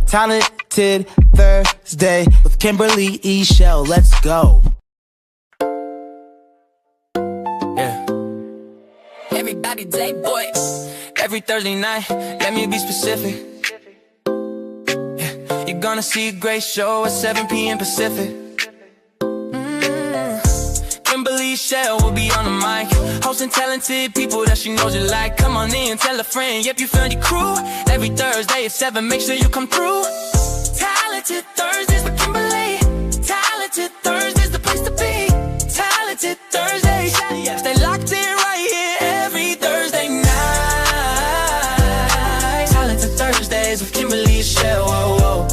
Talented Thursday with Kimberly, Eichelle. Let's go. Yeah. Everybody day boy. Every Thursday night, let me be specific. Yeah. You're gonna see a great show at 7 p.m. Pacific. Kimberly Eichelle will be on the mic, hosting talented people that she knows you like. Come on in, tell a friend, yep, you found your crew. Every Thursday at 7, make sure you come through. Talented Thursdays with Kimberly. Talented Thursdays, the place to be. Talented Thursdays, stay locked in right here every Thursday night. Talented Thursdays with Kimberly Eichelle. Whoa, whoa.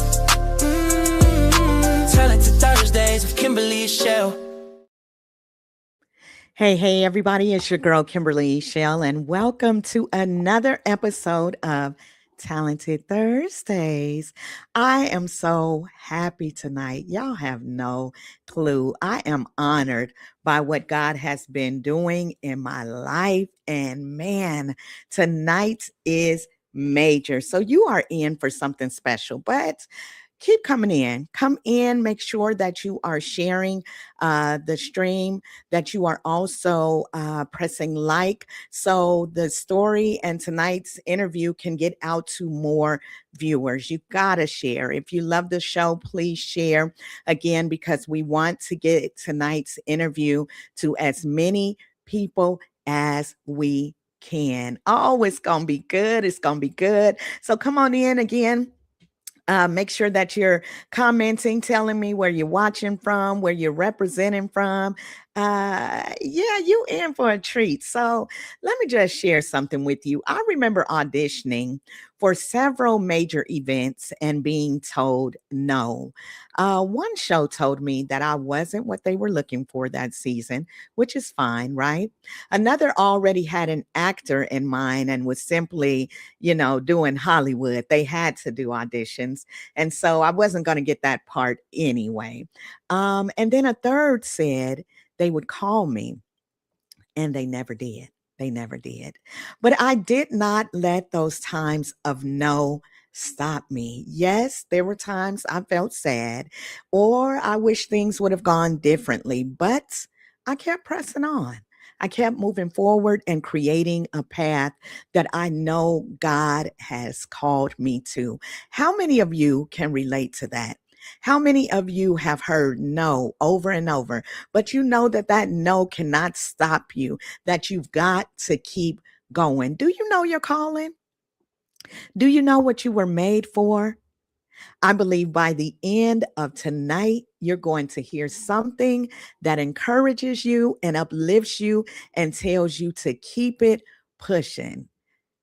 Talented Thursdays with Kimberly Eichelle. Hey, everybody, it's your girl, Kimberly Eichelle, and welcome to another episode of Talented Thursdays. I am so happy tonight. Y'all have no clue. I am honored by what God has been doing in my life, and man, tonight is major. So you are in for something special, but keep coming in. Come in, make sure that you are sharing the stream, that you are also pressing like so the story and tonight's interview can get out to more viewers. You gotta share. If you love the show, please share again, because we want to get tonight's interview to as many people as we can. Oh, it's gonna be good. It's gonna be good. So come on in again. Make sure that you're commenting, telling me where you're watching from, where you're representing from. Yeah, you in for a treat. So let me just share something with you. I remember auditioning for several major events and being told no. One show told me that I wasn't what they were looking for that season, which is fine, right? Another already had an actor in mind and was simply, doing Hollywood. They had to do auditions. And so I wasn't going to get that part anyway. And then a third said they would call me, and they never did. They never did. But I did not let those times of no stop me. Yes, there were times I felt sad or I wish things would have gone differently, but I kept pressing on. I kept moving forward and creating a path that I know God has called me to. How many of you can relate to that? How many of you have heard no over and over, but you know that that no cannot stop you, that you've got to keep going? Do you know your calling? Do you know what you were made for? I believe by the end of tonight, you're going to hear something that encourages you and uplifts you and tells you to keep it pushing.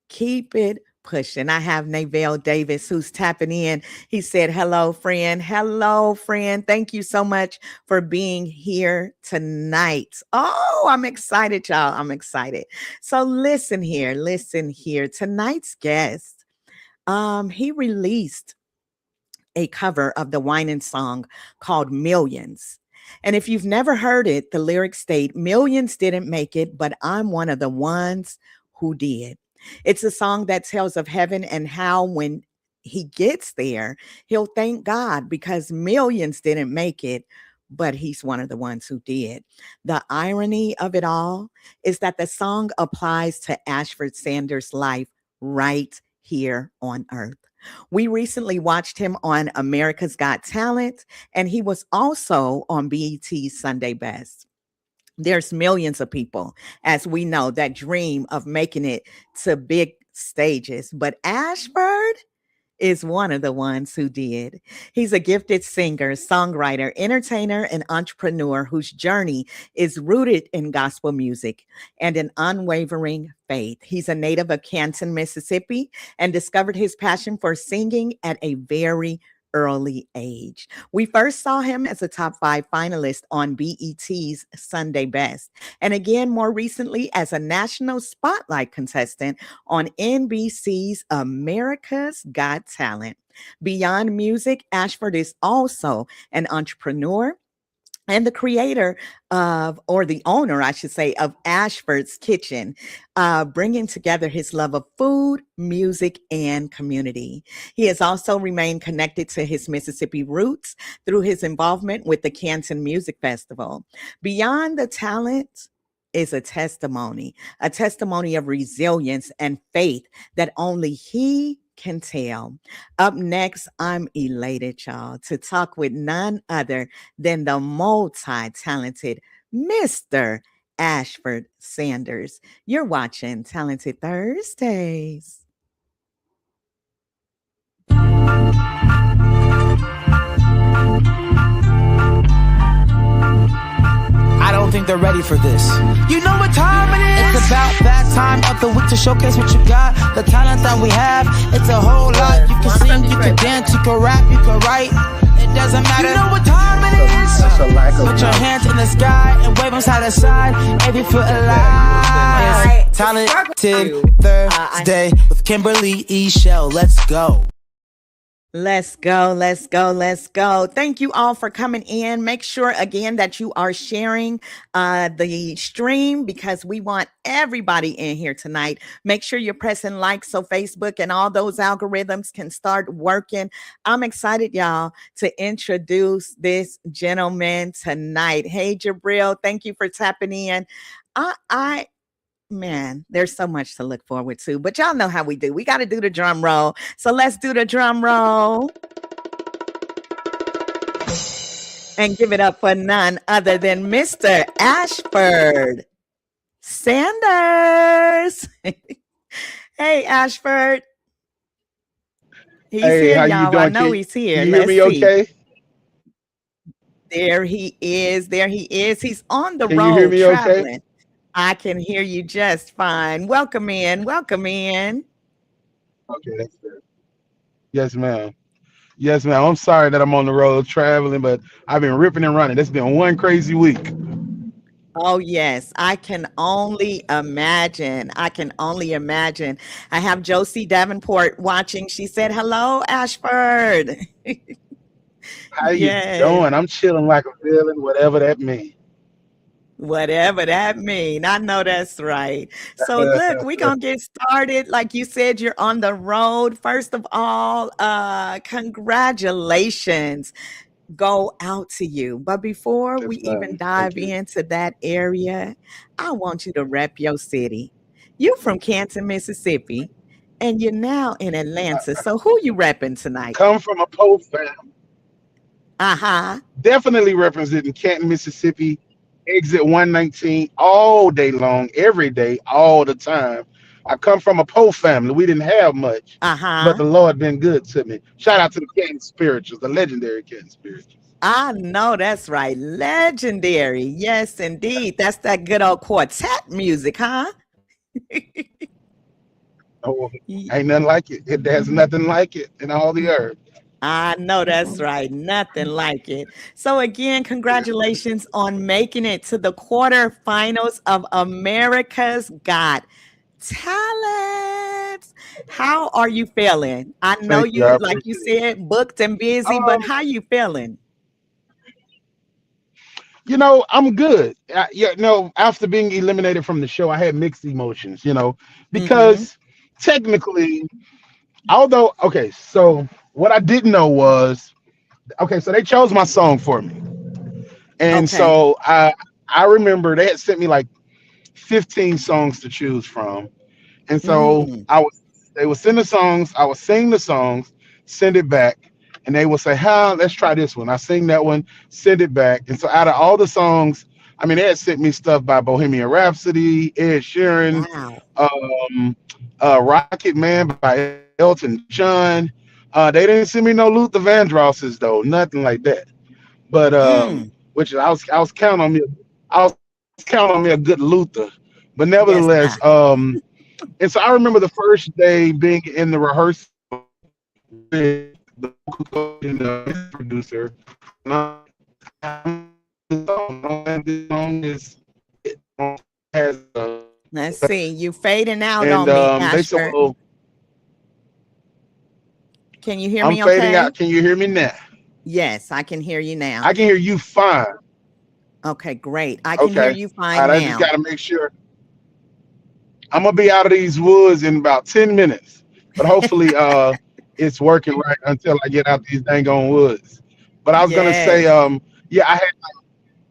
Keep it pushing. I have Navell Davis who's tapping in. He said, hello, friend. Hello, friend. Thank you so much for being here tonight. Oh, I'm excited, y'all. I'm excited. So listen here. Tonight's guest, he released a cover of the Whining song called Millions. And if you've never heard it, the lyrics state, millions didn't make it, but I'm one of the ones who did. It's a song that tells of heaven and how when he gets there, he'll thank God because millions didn't make it, but he's one of the ones who did. The irony of it all is that the song applies to Ashford Sanders' life right here on earth. We recently watched him on America's Got Talent, and he was also on BET's Sunday Best. There's millions of people, as we know, that dream of making it to big stages, but Ashford is one of the ones who did. He's a gifted singer, songwriter, entertainer, and entrepreneur whose journey is rooted in gospel music and an unwavering faith. He's a native of Canton, Mississippi, and discovered his passion for singing at a very early age. We first saw him as a top 5 finalist on BET's Sunday Best, and again more recently as a national spotlight contestant on NBC's America's Got Talent. Beyond music, Ashford is also an entrepreneur, and the creator of, or the owner, I should say, of Ashford's Kitchen, bringing together his love of food, music, and community. He has also remained connected to his Mississippi roots through his involvement with the Canton Music Festival. Beyond the talent is a testimony of resilience and faith that only he can tell. Up next, I'm elated, y'all, to talk with none other than the multi talented Mr. Ashford Sanders. You're watching Talented Thursdays. I don't think they're ready for this. You know what time it is? It's about that time of the week to showcase what you got. The talent that we have, it's a whole lot. You can sing, you can dance, you can rap, you can write. It doesn't matter. You know what time it is? Put your hands in the sky and wave them side to side. If you feel alive. It's Talented Thursday with Kimberly, Eichelle. Let's go. Let's go, let's go, let's go. Thank you all for coming in. Make sure again that you are sharing the stream because we want everybody in here tonight. Make sure you're pressing like so Facebook and all those algorithms can start working. I'm excited, y'all, to introduce this gentleman tonight. Hey, Jabril, thank you for tapping in. I Man, there's so much to look forward to, but y'all know how we do. We got to do the drum roll. So let's do the drum roll and give it up for none other than Mr. Ashford Sanders. Hey, Ashford. He's here, How y'all. you doing? I know he's here. Can you hear me Let's see. okay? There he is. There he is. He's on the Can you hear road me traveling. okay? I can hear you just fine. Welcome in. Welcome in. Okay, that's good. Yes, ma'am. Yes, ma'am. I'm sorry that I'm on the road traveling, but I've been ripping and running. It's been one crazy week. Oh, yes. I can only imagine. I can only imagine. I have Josie Davenport watching. She said, hello, Ashford. How you Yes. doing? I'm chilling like a villain, whatever that means. Whatever that mean. I know that's right. So look, we're gonna get started. Like you said, you're on the road. First of all, congratulations go out to you. But before we Yes, even ma'am. Thank dive you. into that area, I want you to rep your city. You from Canton, Mississippi, and you're now in Atlanta. So who you repping tonight? Come from a Poe family. Uh-huh. Definitely representing Canton, Mississippi, exit 119 all day long, every day, all the time. I come from a Poe family. We didn't have much, but Uh-huh. the Lord been good to me. Shout out to the Canton Spirituals, the legendary Canton Spirituals. I know that's right. Legendary. Yes, indeed. That's that good old quartet music, huh? Oh, Y- ain't nothing like it. There's nothing like it in all the earth. I know that's right. Nothing like it. So again, congratulations on making it to the quarterfinals of America's Got Talent. How are you feeling? I know Thank you. you, I like you appreciate it. said, booked and busy, but how you feeling? I'm good. After being eliminated from the show, I had mixed emotions, Mm-hmm. because technically, although, okay, so what I didn't know was, okay, so they chose my song for me. And Okay. so I remember they had sent me like 15 songs to choose from. And so Mm. they would send the songs, I would sing the songs, send it back, and they would say, let's try this one. I sing that one, send it back. And so out of all the songs, I mean, they had sent me stuff by Bohemian Rhapsody, Ed Sheeran, Wow. um, Rocket Man by Elton John. They didn't send me no Luther Vandrosses though, nothing like that. But Mm. which I was counting on me, I was counting on me a good Luther. But Yes, nevertheless, sir. and so I remember the first day being in the rehearsal with the vocal coach and the producer. And this song has Let's see. You fading out and on me, they said, Ashford. "Well, Can you hear I'm me fading okay? out. Can you hear me now? Yes, I can hear you now. I can hear you fine." Okay, great. I can hear Okay. you All fine right. I just got now. to make sure I'm gonna be out of these woods in about 10 minutes, but hopefully, it's working right until I get out these dang on woods. But I was gonna say, Yes. yeah, I had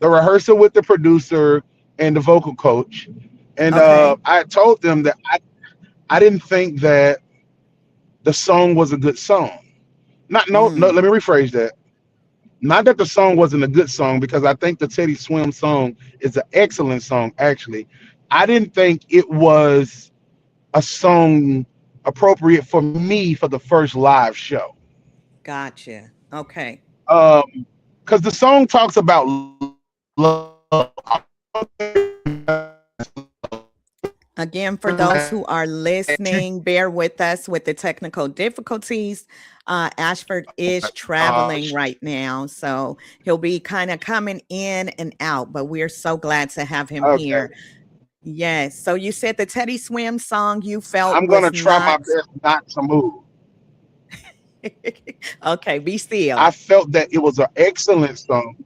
the rehearsal with the producer and the vocal coach, and Okay. I told them that I didn't think that the song was a good song. Not no no. Mm, Let me rephrase that. Not that the song wasn't a good song, because I think the Teddy Swim song is an excellent song. Actually, I didn't think it was a song appropriate for me for the first live show. gotcha. Okay. Because the song talks about love. Again, for those who are listening, bear with us with the technical difficulties. Ashford is Uh, traveling right now, so he'll be kind of coming in and out, but we're so glad to have him okay, here. Yes. So you said the Teddy Swim song you felt I'm gonna was try not my best not to move. okay. Be I still. felt that it was an excellent song.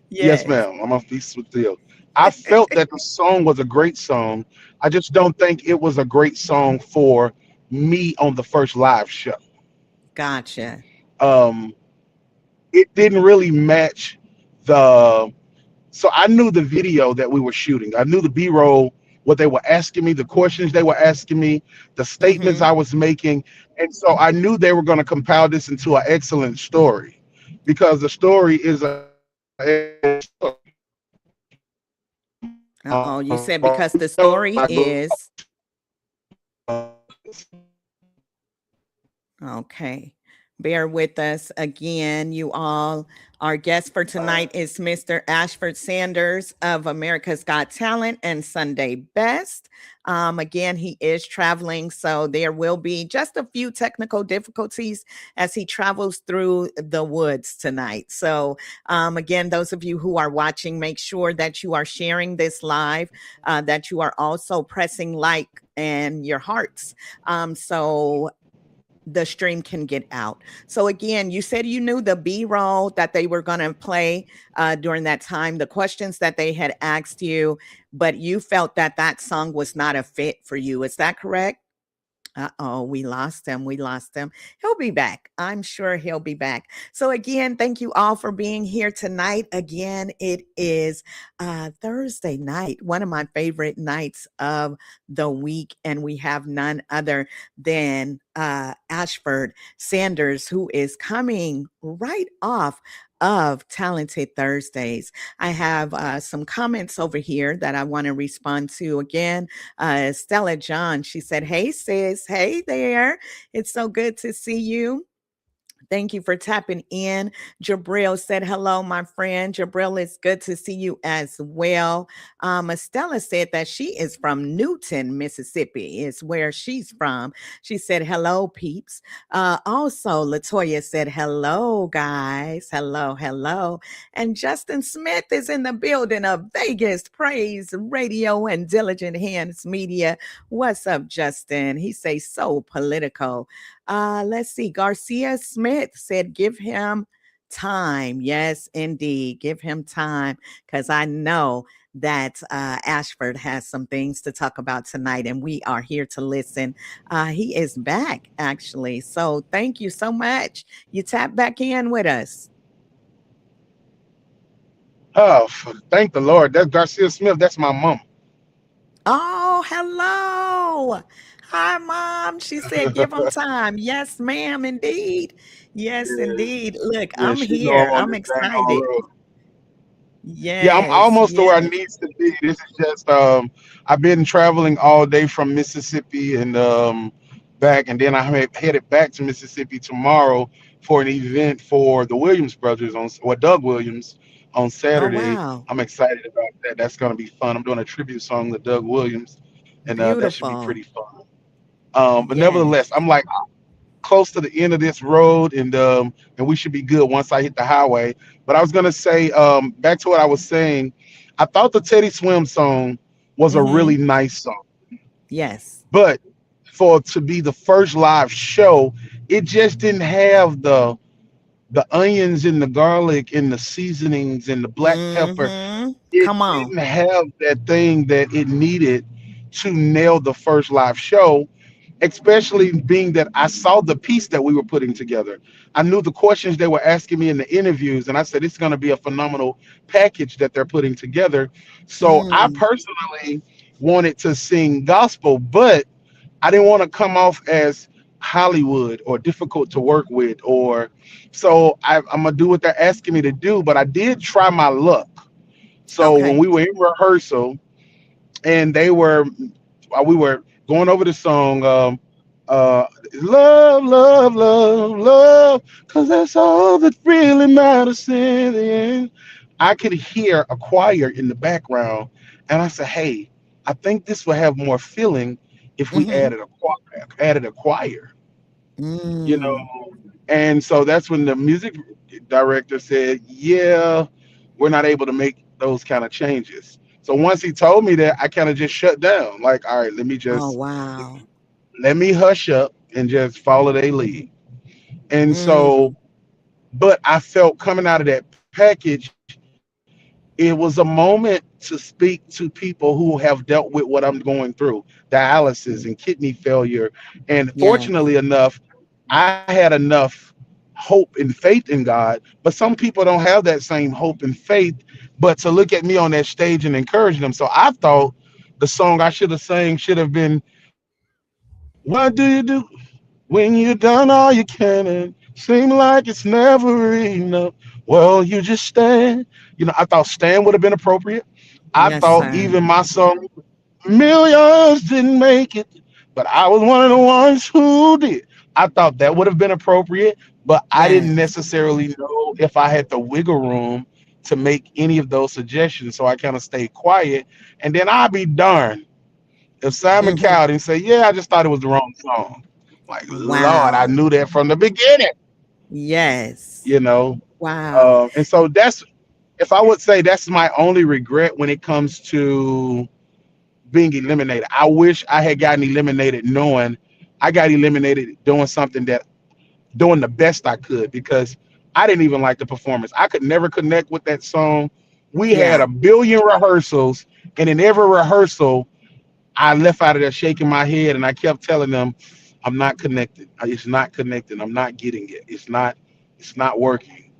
Yes, Yes. ma'am. I'm gonna be with you. I felt that the song was a great song. I just don't think it was a great song for me on the first live show. Gotcha. Um, it didn't really match the. So I knew the video that we were shooting. I knew the B-roll, what they were asking me, the questions they were asking me, the statements Mm-hmm. I was making, and so I knew they were going to compile this into an excellent story, because the story is a Uh-oh. You said I because the go story is okay. Bear with us again, you all. Our guest for tonight is Mr. Ashford Sanders of America's Got Talent and Sunday Best. Again, he is traveling, so there will be just a few technical difficulties as he travels through the woods tonight. So, again, those of you who are watching, make sure that you are sharing this live, that you are also pressing like and your hearts. So the stream can get out. So again, you said you knew the B-roll that they were going to play during that time, the questions that they had asked you, but you felt that that song was not a fit for you. Is that correct? Uh-oh, we lost him. We lost him. He'll be back. I'm sure he'll be back. So again, thank you all for being here tonight. Again, it is Thursday night, one of my favorite nights of the week, and we have none other than Ashford Sanders, who is coming right off of Talented Thursdays. I have some comments over here that I want to respond to. Again, Stella John, she said, "Hey, sis. Hey there. It's so good to see you. Thank you for tapping in." Jabril said, "Hello, my friend." Jabril, it's good to see you as well. Estella said that she is from Newton, Mississippi, is where she's from. She said, "Hello, peeps." Also, Latoya said, "Hello, guys. Hello, hello." And Justin Smith is in the building of Vegas Praise Radio and Diligent Hands Media. What's up, Justin? He say so political. Let's see. Garcia Smith said, "Give him time." Yes, indeed. Give him time, because I know that Ashford has some things to talk about tonight, and we are here to listen. He is back, actually. So thank you so much. You tap back in with us. oh, thank the Lord. That's Garcia Smith. That's my mom. Oh, hello. Hi, Mom. She said, "Give him time." Yes, ma'am, indeed. Yes, Yeah, indeed. Look, yeah, I'm she know I'm here. on I'm this dang on excited. road. Yeah, I'm Yes, almost to where I yes. needs to be. This is just I've been traveling all day from Mississippi and back, and then headed back to Mississippi tomorrow for an event for the Williams brothers Doug Williams on Oh, Saturday. wow. I'm excited about that. That's gonna be fun. I'm doing a tribute song to Doug Williams, and that should be Beautiful. pretty fun. But nevertheless, Yes. I'm like close to the end of this road, and we should be good once I hit the highway. But I was gonna say, back to what I was saying, I thought the Teddy Swim song was a really Mhm. nice song, Yes. but for it to be the first live show, it just didn't have the onions and the garlic and the seasonings and the black pepper. Mhm. it Come on. didn't have that thing that it needed to nail the first live show, especially being that I saw the piece that we were putting together. I knew the questions they were asking me in the interviews, and I said, it's going to be a phenomenal package that they're putting together. So I Mm, personally wanted to sing gospel, but I didn't want to come off as Hollywood or difficult to work with, or so I'm gonna do what they're asking me to do. But I did try my luck. So when okay. we were in rehearsal, and we were going over the song, love, love, love, love, because that's all that really matters in the end. I could hear a choir in the background, and I said, "Hey, I think this will have more feeling if we Mm-hmm. added a choir." You know, Mm, and so that's when the music director said, "Yeah, we're not able to make those kind of changes." So once he told me that, I kind of just shut down. Like, all right, oh, wow. let me hush up and just follow their lead. And so, Mm, but I felt coming out of that package, it was a moment to speak to people who have dealt with what I'm going through, dialysis and kidney failure. And yes. fortunately enough, I had enough hope and faith in God, but some people don't have that same hope and faith. But to look at me on that stage and encourage them. So I thought the song I should have sang should have been, what do you do when you've done all you can and seem like it's never enough? Well, you just stand. I thought stand would have been appropriate. I Yes, thought sir. even my song, millions didn't make it, but I was one of the ones who did. I thought that would have been appropriate, but I didn't Yes. necessarily know if I had the wiggle room to make any of those suggestions. So I kind of stayed quiet. And then I'd be darned if Simon Hmm. Cowell didn't say, "Yeah, I just thought it was the wrong song." Like, Lord, I Wow. knew that from the beginning, Yes. you know. Wow. And so that's, if I would say, that's my only regret when it comes to being eliminated. I wish I had gotten eliminated knowing I got eliminated doing the best I could, because I didn't even like the performance. I could never connect with that song. We had Yeah. a billion rehearsals, and in every rehearsal, I left out of there shaking my head, and I kept telling them, "I'm not connected. It's not connected. I'm not getting it. It's not. It's not working."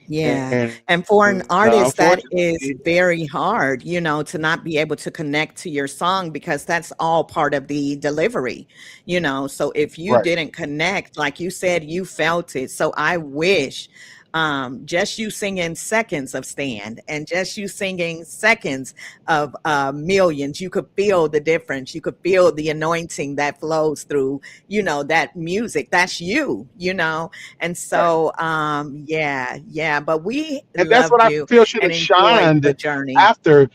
Yeah, And and for an artist, unfortunately, that is very hard, to not be able to connect to your song because that's all part of the delivery. So if you right. didn't connect, like you said, you felt it. So I wish just you singing seconds of Stand and just you singing seconds of Millions, you could feel the difference. You could feel the anointing that flows through, that music. That's you. And Right. so, yeah, yeah, but we And that's what loved I you feel should and have enjoyed the shined journey. after.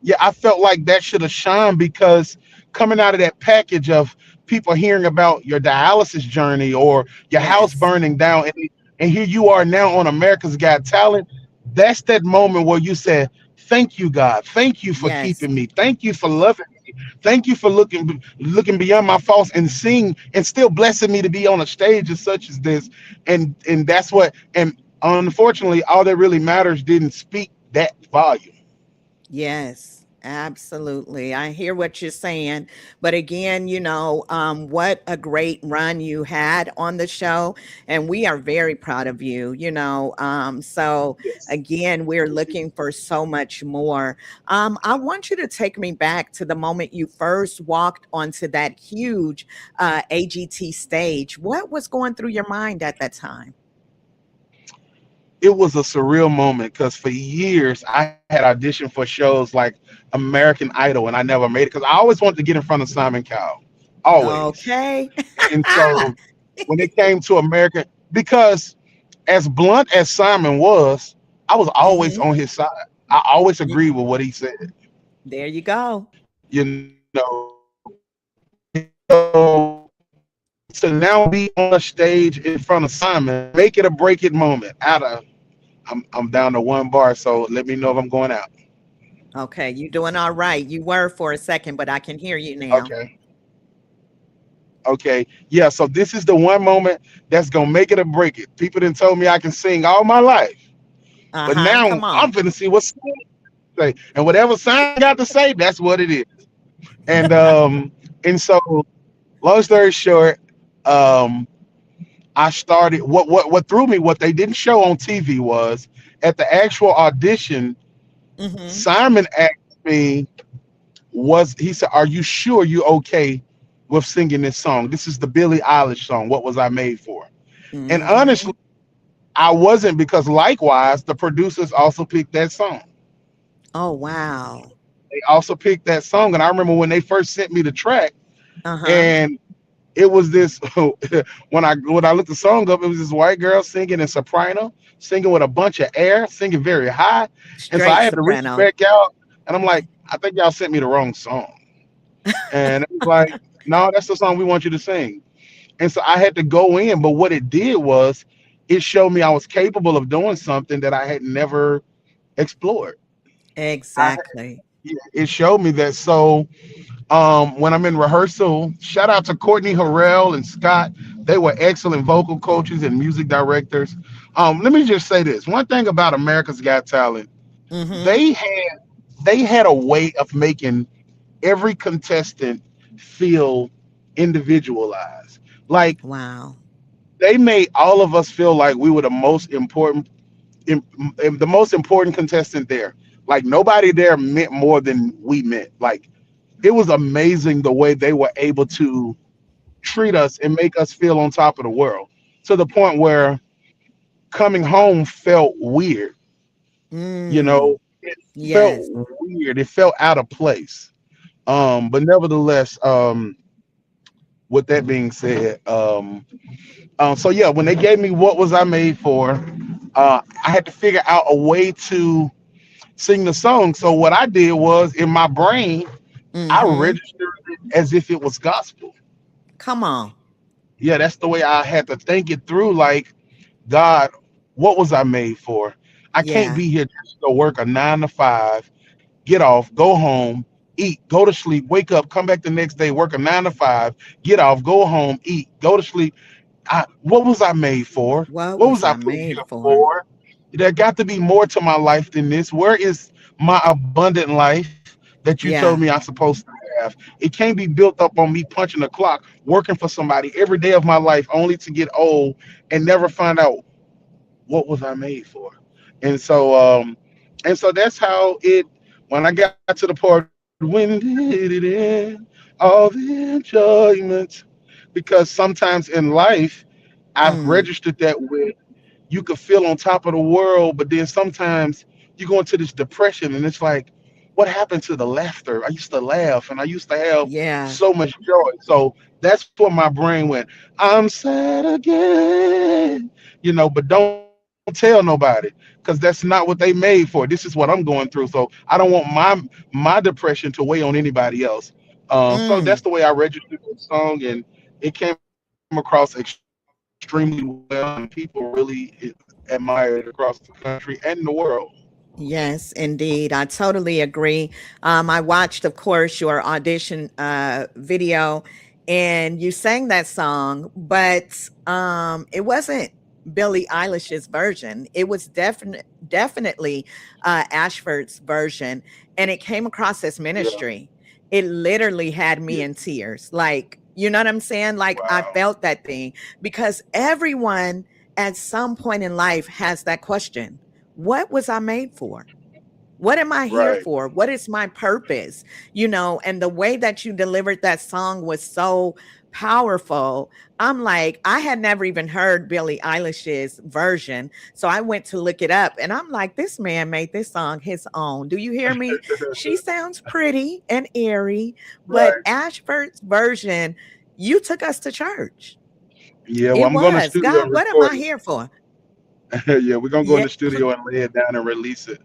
Yeah, I felt like that should have shined, because coming out of that package of people hearing about your dialysis journey or your house Yes, burning down, and here you are now on America's Got Talent. That's that moment where you said, "Thank you, God. Thank you for yes, keeping me. Thank you for loving me. Thank you for looking beyond my faults and seeing and still blessing me to be on a stage as such as this." And that's what. And unfortunately, all that really matters didn't speak that volume. yes, absolutely. I hear what you're saying. But again, what a great run you had on the show. And we are very proud of you. So Yes. again, we're looking for so much more. I want you to take me back to the moment you first walked onto that huge AGT stage. What was going through your mind at that time? It was a surreal moment, because for years I had auditioned for shows like American Idol, and I never made it because I always wanted to get in front of Simon Cowell, always. Okay. And so when it came to American, because as blunt as Simon was, I was always Hmm. on his side. I always agreed with what he said. There you go. So to now be on a stage in front of Simon, make it a break it moment. I'm down to one bar, so let me know if I'm going out. Okay, you doing all right. You were for a second, but I can hear you now. Okay. Okay. Yeah. So this is the one moment that's gonna make it or break it. People didn't told me I can sing all my life, But Uh-huh. now Come I'm on. finna see what Sam say, and whatever Sam got to say, that's what it is. And so long story short, um, I started what threw me, what they didn't show on TV was at the actual audition, Mm-hmm. Simon asked me, was he said, "Are you sure you okay with singing this song? This is the Billie Eilish song. What was I made for?" And Mm-hmm. honestly, I wasn't, because likewise, the producers also picked that song. Oh, wow. They also picked that song, and I remember when they first sent me the track, Uh-huh. and it was this when I looked the song up, it was this white girl singing in soprano, singing with a bunch of air, singing very high, and so Straight I had to reach soprano. back out, and I'm like, I think y'all sent me the wrong song, and it was like, no, that's the song we want you to sing, and so I had to go in, but what it did was, it showed me I was capable of doing something that I had never explored. I, Exactly. yeah, it showed me that. So when I'm in rehearsal, shout out to Courtney Harrell and Scott. They were excellent vocal coaches and music directors. Let me just say this: one thing about America's Got Talent, Mm-hmm. they had they had a way of making every contestant feel individualized. Like, Wow. they made all of us feel like we were the most important, the most important contestant there. Like, nobody there meant more than we meant. Like, it was amazing the way they were able to treat us and make us feel on top of the world, to the point where coming home felt weird. You Mm. know, it felt Yes. weird. It felt out of place. But nevertheless, with that being said, so yeah, when they gave me what was I made for, I had to figure out a way to sing the song. So what I did was, in my brain, I Mm-hmm. registered it as if it was gospel. Come on. Yeah, that's the way I had to think it through. Like, God, what was I made for? I can't Yeah. be here just to work a 9 to 5, get off, go home, eat, go to sleep, wake up, come back the next day, work a 9 to 5, get off, go home, eat, go to sleep. What was I made for? What What was was I I put here made for? for? There got to be more to my life than this. Where is my abundant life that you told me I'm Yeah. supposed to have? It can't be built up on me punching the clock, working for somebody every day of my life, only to get old and never find out what was I made for. And so, that's how it. When I got to the part, when did it end? All the enjoyment, because sometimes in life, I've Mm. registered that with, you could feel on top of the world, but then sometimes you go into this depression, and it's like, what happened to the laughter? I used to laugh, and I used to have Yeah. so much joy. So that's where my brain went. I'm sad again, but don't tell nobody, because that's not what they made for. This is what I'm going through. So I don't want my depression to weigh on anybody else. So that's Mm. the way I registered the song, and it came across extremely well, and people really admired it across the country and the world. Yes, indeed. I totally agree. I watched, of course, your audition video, and you sang that song, but it wasn't Billie Eilish's version. It was definitely Ashford's version, and it came across as Yeah. ministry. It literally had me Yeah. in tears. Like, you know what I'm saying? Like, I Wow. felt that thing because everyone at some point in life has that question. What was I made for? What am I here Right. for? What is my purpose? And the way that you delivered that song was so powerful. I'm like, I had never even heard Billie Eilish's version. So I went to look it up and I'm like, this man made this song his own. Do you hear me? She sounds pretty and airy, but Right. Ashford's version, you took us to church. Yeah. Well, It I'm going to was studio God, and what am record I here it. for? Yeah, we're gonna go in Yeah, the studio and lay it down and release it.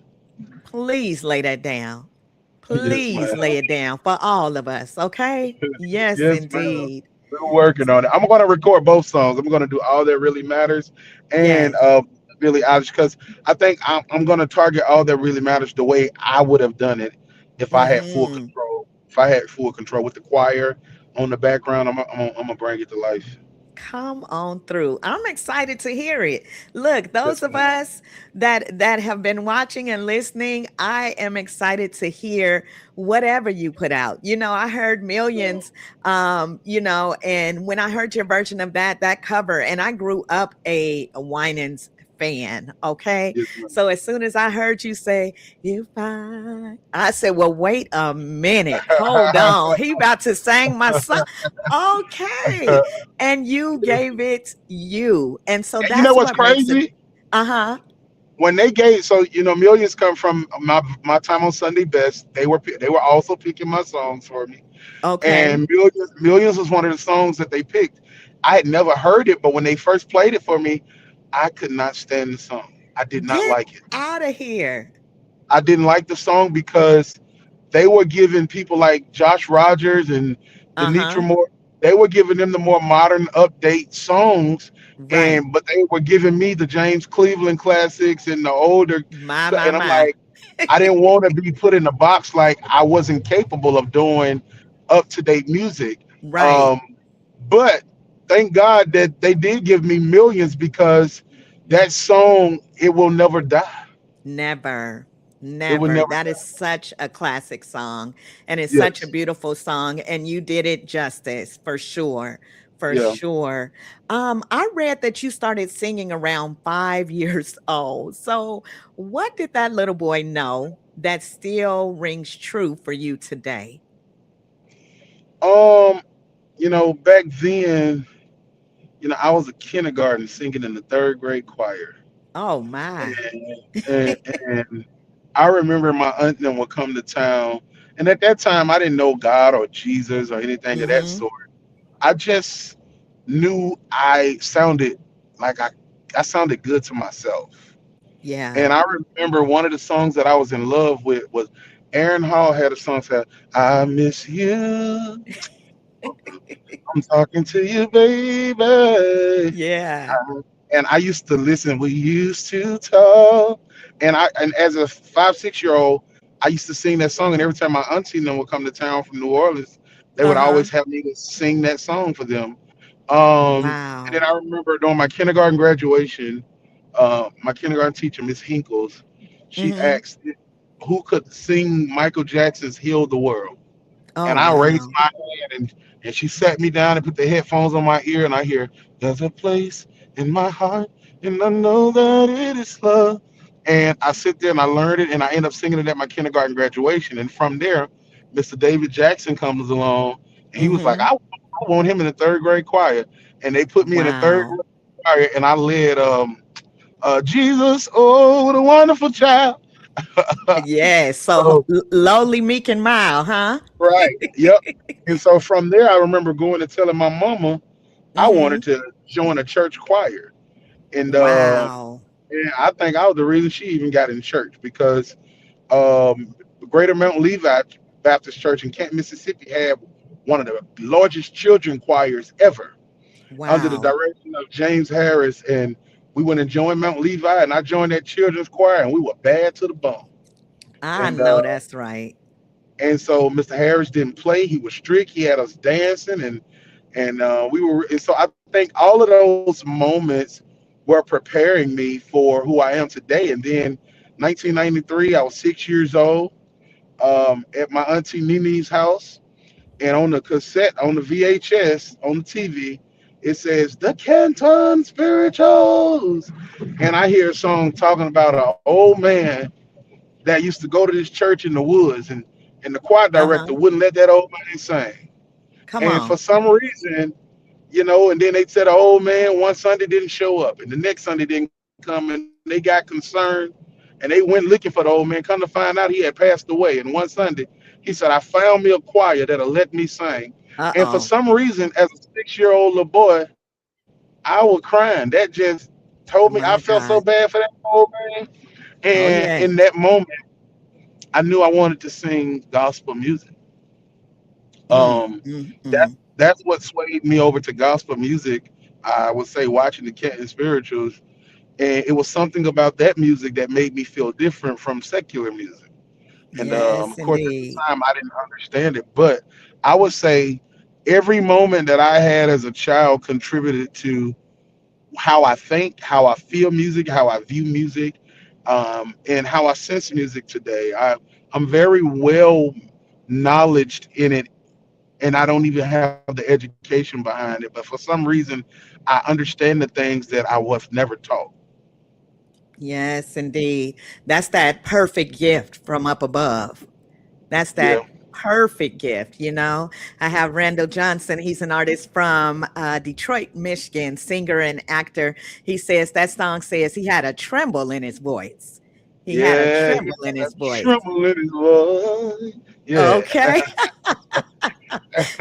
please lay that down. Yes, Please ma'am. lay it down for all of us, okay? Yes, Yes, ma'am. indeed. We're working on it. I'm gonna record both songs. I'm gonna do All That Really Matters and Yes. Billie Eilish, because I think I'm gonna target All That Really Matters the way I would have done it if I had full Mhm. control. If I had full control with the choir on the background, I'm gonna bring it to life. Come on through. I'm excited to hear it. Look, those Yes, of ma'am. us that have been watching and listening, I am excited to hear whatever you put out. I heard millions, and when I heard your version of that cover, and I grew up a Winans fan, okay? Yes, ma'am. So as soon as I heard you say, I said, well, wait a minute. Hold on. He about to sing my song. Okay, and you gave it you. And so And you know that's what's what makes it. crazy? Uh-huh. When they gave, so millions come from my time on Sunday best. They were also picking my songs for me, Okay. and millions was one of the songs that they picked. I had never heard it, but when they first played it for me, I could not stand the song. I did not Get like it. out of here. I didn't like the song because they were giving people like Josh Rogers and Denitra Uh-huh. Moore, they were giving them the more modern update songs, Right. and but they were giving me the James Cleveland classics and the older My, stuff. my, And I'm my. like, I didn't want to be put in a box like I wasn't capable of doing up to date music. Right. Um, but thank God that they did give me millions because that song, it will never die. Never. It will Never. never That is die. such a classic song. And it's such a Yes. beautiful song. And you did it justice for sure. For Yeah. sure. I read that you started singing around 5 years old. So what did that little boy know that still rings true for you today? Um, back then, I was a kindergarten singing in the third grade choir. Oh my. And, and I remember my aunt and them would come to town. And at that time, I didn't know God or Jesus or anything of that Mm-hmm. sort. I just knew I sounded good to myself. Yeah. And I remember one of the songs that I was in love with was Aaron Hall had a song said, I miss you. I'm talking to you, baby. Yeah. And I used to listen. We used to talk, and as a 5, 6 year old, I used to sing that song. And every time my auntie and them would come to town from New Orleans, they would Uh-huh. always have me to sing that song for them. And then Wow. I remember during my kindergarten graduation, my kindergarten teacher, Miss Hinkles, she Mm-hmm. asked who could sing Michael Jackson's "Heal the World." Oh And I raised wow. my hand, and she sat me down and put the headphones on my ear, and I hear, there's a place in my heart, and I know that it is love. And I sit there and I learned it, and I end up singing it at my kindergarten graduation. And from there, Mr. David Jackson comes along, and he was like, Mm-hmm. I want him in the third grade choir. And they put me in the third Wow. grade choir, and I led Jesus, oh, what a wonderful child. Yes. So So, lowly, meek, and mild, huh? right, yep. And so from there, I remember going and telling my mama I wanted Mm-hmm. to join a church choir, and Wow. and I think I was the reason she even got in church because Greater Mountain Levi Baptist Church in Canton, Mississippi, had one of the largest children choirs ever under the Wow. direction of James Harris, and we went and joined Mount Levi, and I joined that children's choir, and we were bad to the bone, I and know that's right. so Mr. Harris didn't play; he was strict. He had us dancing, and we were, and so I think all of those moments were preparing me for who I am today. And then 1993, I was 6 years old, at my auntie Nini's house, and on the cassette, on the VHS, on the TV, it says the Canton Spirituals, and I hear a song talking about an old man that used to go to this church in the woods, and the choir director Uh-huh. wouldn't let that old man sing, Come and for on. some reason, and then they said the old man one Sunday didn't show up, and the next Sunday didn't come, and they got concerned, and they went looking for the old man. Come to find out, he had passed away. And one Sunday, he said, "I found me a choir that'll let me sing." And for some Uh-oh. reason, as a 6 year old little boy, I was crying. That just told me I felt so My bad for that God. old man. And Oh in yeah. that moment, I knew I wanted to sing gospel music. Mm, Um, mm, that mm. that's what swayed me over to gospel music. I would say watching the Canton Spirituals, and it was something about that music that made me feel different from secular music. And Yes, of course, at the indeed. time, I didn't understand it, but I would say every moment that I had as a child contributed to how I think, how I feel music, how I view music, and how I sense music today. I'm very well knowledged in it, and I don't even have the education behind it. But for some reason, I understand the things that I was never taught. Yes, indeed. That's that perfect gift from up above. That's Yeah, that perfect gift, you know? I have Randall Johnson. He's an artist from Detroit, Michigan, singer and actor. He says that song says he had a tremble in his voice. He had a yeah, he tremble in had his a voice. tremble in his voice. Yeah. Okay.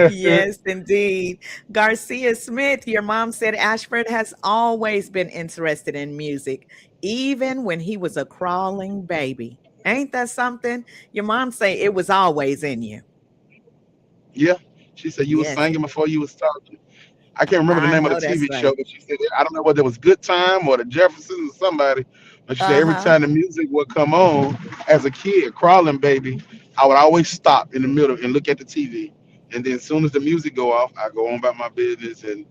Yes, indeed. Garcia Smith, your mom said Ashford has always been interested in music, even when he was a crawling baby. Ain't that something? Your mom say it was always in you. Yeah. She said you was Yes, singing before you was talking. I can't remember the I name of the know that's TV right. show, but she said I don't know whether it was Good Time or the Jeffersons or somebody, but she said every Uh-huh. time the music would come on as a kid, crawling baby, I would always stop in the middle and look at the TV, and then as soon as the music go off, I go on about my business and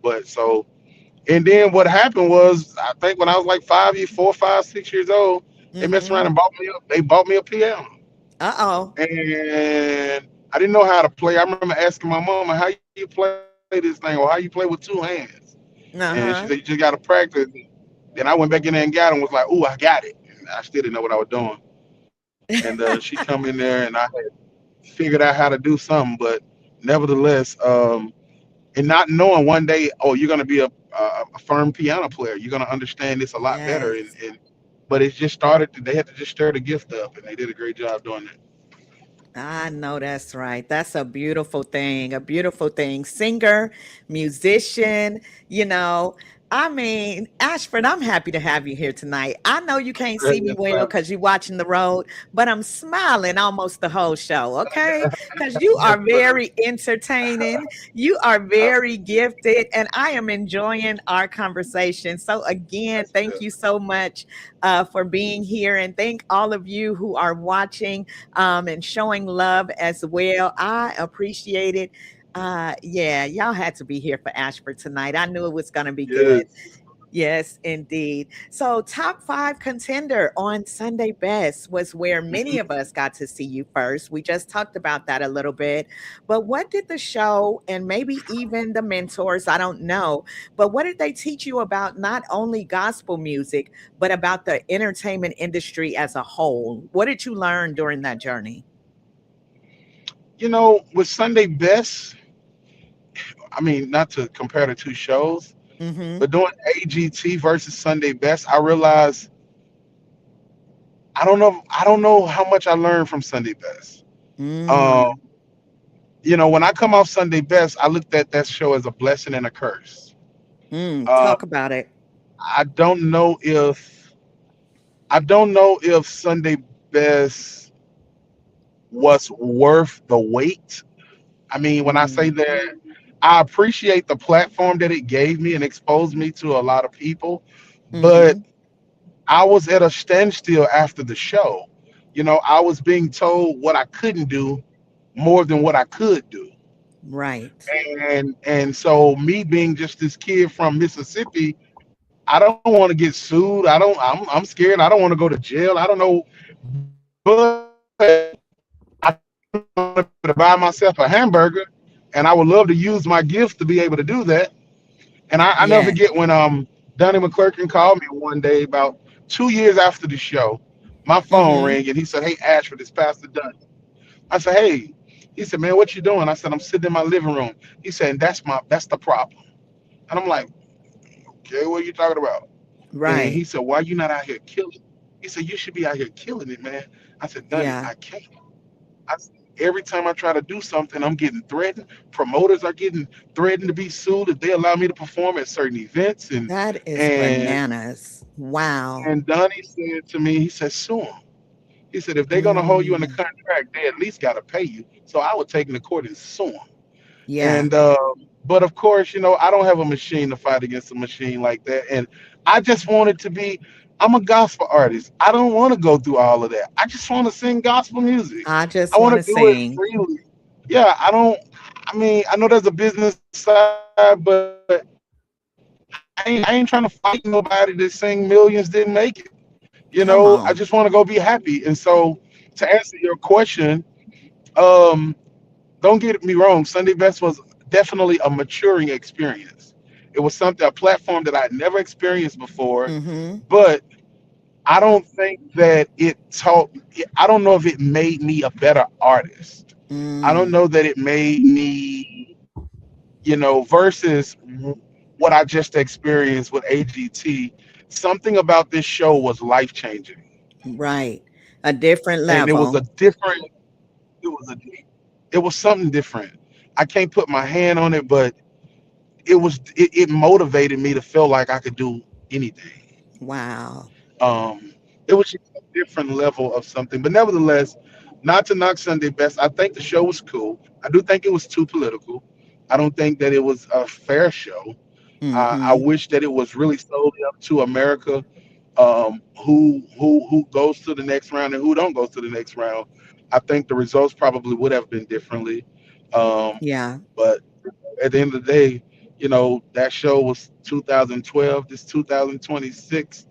But so and then what happened was I think when I was like 5 years, 4, 5, 6 years old, they messed around Mhm. and bought me a piano, Uh-oh. and I didn't know how to play. I remember asking my mama, "How you play this thing, or how you play with two hands?" And she said, "You just Uh-huh. got to practice." Then I went back in there and got it and was like, "Ooh, I got it." And I still didn't know what I was doing. And she come in there and I had figured out how to do something, but nevertheless, and not knowing one day, oh, you're gonna be a firm piano player. You're gonna understand this a lot better. Yes. And but it just started. They had to just stir the gift up, and they did a great job doing that. I know that's right. That's a beautiful thing, a beautiful thing. Singer, musician, you know. I mean, Ashford, I'm happy to have you here tonight. I know you can't see me Yes, well ma'am. because you're watching the road, but I'm smiling almost the whole show, okay? Because you Yes, are ma'am. very entertaining. You are very gifted, and I am enjoying our conversation. So, again, That's thank good. you so much for being here. And thank all of you who are watching and showing love as well. I appreciate it. Yeah, y'all had to be here for Ashford tonight. I knew it was going to be good. Yes. Yes, indeed. So, top five contender on Sunday Best was where many Mhm. of us got to see you first. We just talked about that a little bit. But what did the show and maybe even the mentors, I don't know, but what did they teach you about not only gospel music, but about the entertainment industry as a whole? What did you learn during that journey? With Sunday Best, I mean, not to compare the two shows, Mm-hmm. but doing AGT versus Sunday Best, I realized I don't know how much I learned from Sunday Best. Um, Mm, when I come off Sunday Best, I looked at that show as a blessing and a curse. Uh, talk about it. I don't know if Sunday Best was worth the wait. I mean, when I say Mm, that, I appreciate the platform that it gave me and exposed me to a lot of people, but mm-hmm. I was at a standstill after the show. I was being told what I couldn't do more than what I could do. Right. And so me being just this kid from Mississippi, I don't want to get sued. I'm scared. I don't want to go to jail. I don't know, but I want to be able to buy myself a hamburger, and I would love to use my gifts to be able to do that. And I never Yes. forget when Donnie McClurkin called me one day about 2 years after the show. My phone Mm-hmm. rang and he said, "Hey Ashford, it's Pastor Dunn." I said, "Hey." He said, "Man, what you doing?" I said, "I'm sitting in my living room." He said, "That's the problem." And I'm like, "Okay, what are you talking about?" And Right. he said, "Why you not out here killing?" He said, "You should be out here killing it, man." I said, "Dunny, Yeah. I can't." Every time I try to do something, I'm getting threatened. Promoters are getting threatened to be sued if they allow me to perform at certain events. And That is and bananas. Wow. and Donnie said to me, he said, "Sue 'em." He said, "If they're gonna hold you in the Mm, contract, they at least gotta pay you." So I would take him to court and sue him. yeah. And but of course, I don't have a machine to fight against a machine like that. And I just wanted to be. I'm a gospel artist. I don't want to go through all of that. I just want to sing gospel music. I I just want want to to do it sing. freely. Yeah, I don't. I mean, I know there's a business side, but I ain't trying to fight nobody that saying millions didn't make it. I just Come want to go on. be happy. And so to answer your question, um, don't get me wrong, Sunday Best was definitely a maturing experience. It was something, a platform that I'd never experienced before, Mm-hmm. but I don't think that it taught, I don't know if it made me a better artist. I don't Mm. know that it made me, versus what I just experienced with AGT. Something about this show was life changing. Right. A different And it was a level. different, it was a, it was something different. I can't put my hand on it, but it motivated me to feel like I could do anything. Wow. Um, it was just a different level of something. But nevertheless, not to knock Sunday Best, I think the show was cool. I do think it was too political. I don't think that it was a fair show. I Mm-hmm. wish that it was really solely up to America, who goes to the next round and who don't go to the next round. I think the results probably would have been differently. Um, Yeah. but at the end of the day, that show was 2012, this 2026,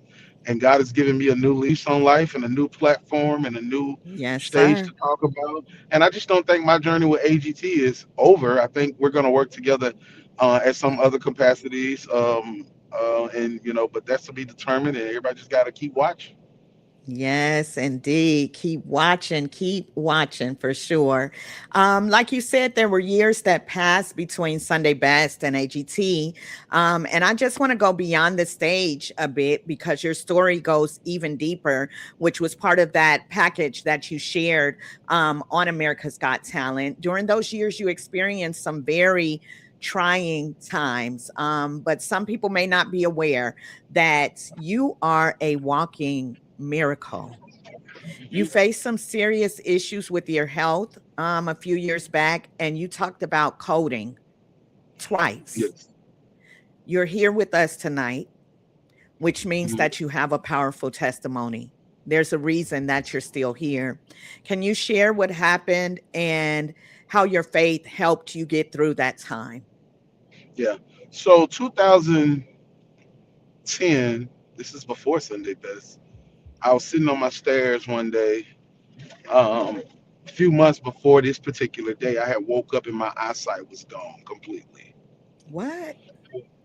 and God has given me a new lease on life and a new platform and a new Yes, stage sir. to talk about. And I just don't think my journey with AGT is over. I think we're going to work together at some other capacities. And but that's to be determined, and everybody just got to keep watching. Yes, indeed. Keep watching for sure. Like you said, there were years that passed between Sunday Best and AGT. And I just want to go beyond the stage a bit because your story goes even deeper, which was part of that package that you shared on America's Got Talent. During those years, you experienced some very trying times. But some people may not be aware that you are a walking miracle. You faced some serious issues with your health a few years back, and you talked about coding twice. Yes. You're here with us tonight, which means Mhm. that you have a powerful testimony. There's a reason that you're still here. Can you share what happened and how your faith helped you get through that time? Yeah. So 2010, this is before Sunday Best. I was sitting on my stairs one day, um, a few months before this particular day. I had woke up and my eyesight was gone completely. What?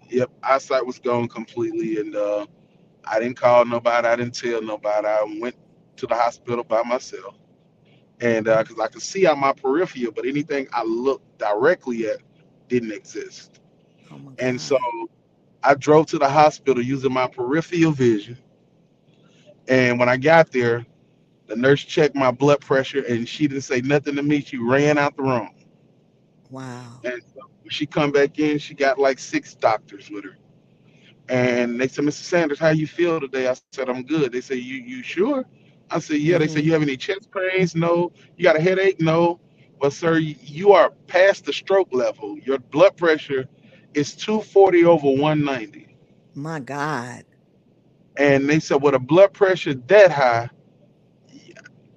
Yep, eyesight was gone completely, and I didn't call nobody. I didn't tell nobody. I went to the hospital by myself, and because I could see out my peripheral, but anything I looked directly at didn't exist. Oh my And so God. I drove to the hospital using my peripheral vision. And when I got there, the nurse checked my blood pressure, and she didn't say nothing to me. She ran out the room, Wow. and so when she come back in, she got like six doctors with her. And they said, Mr. Sanders, how you feel today? I said, I'm good. They said, you sure? I said, yeah. They said, you Mm-hmm. have any chest pains? No. You got a headache? No. Well, sir, you are past the stroke level. Your blood pressure is 240 over 190. My God. And they said, with a blood pressure that high,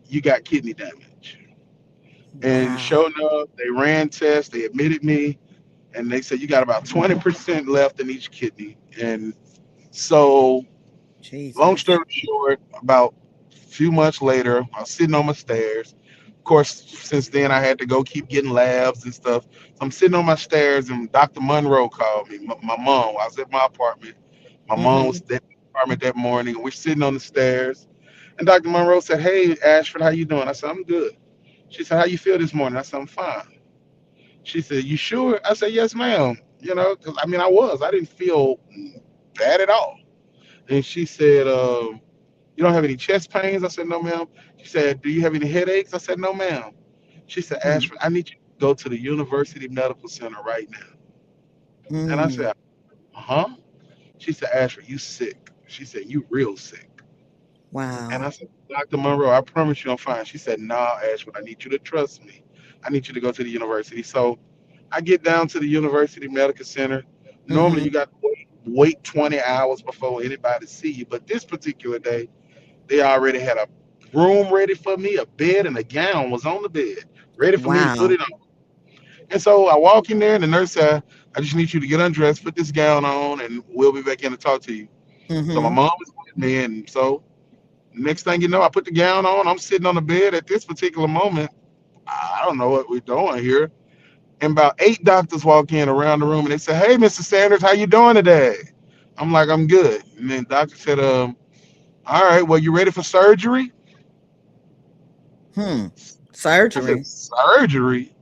you got kidney damage. And Wow. sure enough, they ran tests, they admitted me, and they said, you got about 20% left in each kidney. And so long Jesus. story short, about a few months later, I was sitting on my stairs. Of course, since then I had to go keep getting labs and stuff. So I'm sitting on my stairs, and Dr. Monroe called me. My mom. I was at my apartment. My mom was Mhm. at the apartment that morning, and we're sitting on the stairs. And Dr. Monroe said, "Hey, Ashford, how you doing?" I said, "I'm good." She said, "How you feel this morning?" I said, "I'm fine." She said, "You sure?" I said, "Yes, ma'am." Because I mean, I was. I didn't feel bad at all. And she said, "You don't have any chest pains?" I said, "No, ma'am." She said, "Do you have any headaches?" I said, "No, ma'am." She said, Mhm. "Ashford, I need you to go to the University Medical Center right now." And I Mm. said, "Huh?" She said, "Ashford, you sick." She said, "You real sick." And I Wow. said, "Dr. Monroe, I promise you I'm fine." She said, "Nah, Ashford, I need you to trust me. I need you to go to the university." So I get down to the University Medical Center. Normally you Mhm. got to wait 20 hours before anybody see you. But this particular day, they already had a room ready for me, a bed and a gown was on the bed, ready for me to put Wow. it on. And so I walk in there, and the nurse said, "I just need you to get undressed, put this gown on, and we'll be back in to talk to you." So my Mm-hmm. mom is with me, and so next thing you know, I put the gown on. I'm sitting on the bed at this particular moment. I don't know what we're doing here. And about 8 doctors walk in around the room, and they say, "Hey, Mr. Sanders, how you doing today?" I'm like, "I'm good." And then doctor said, "All right, well, you ready for surgery?" Hmm. I said, Surgery. "Surgery?"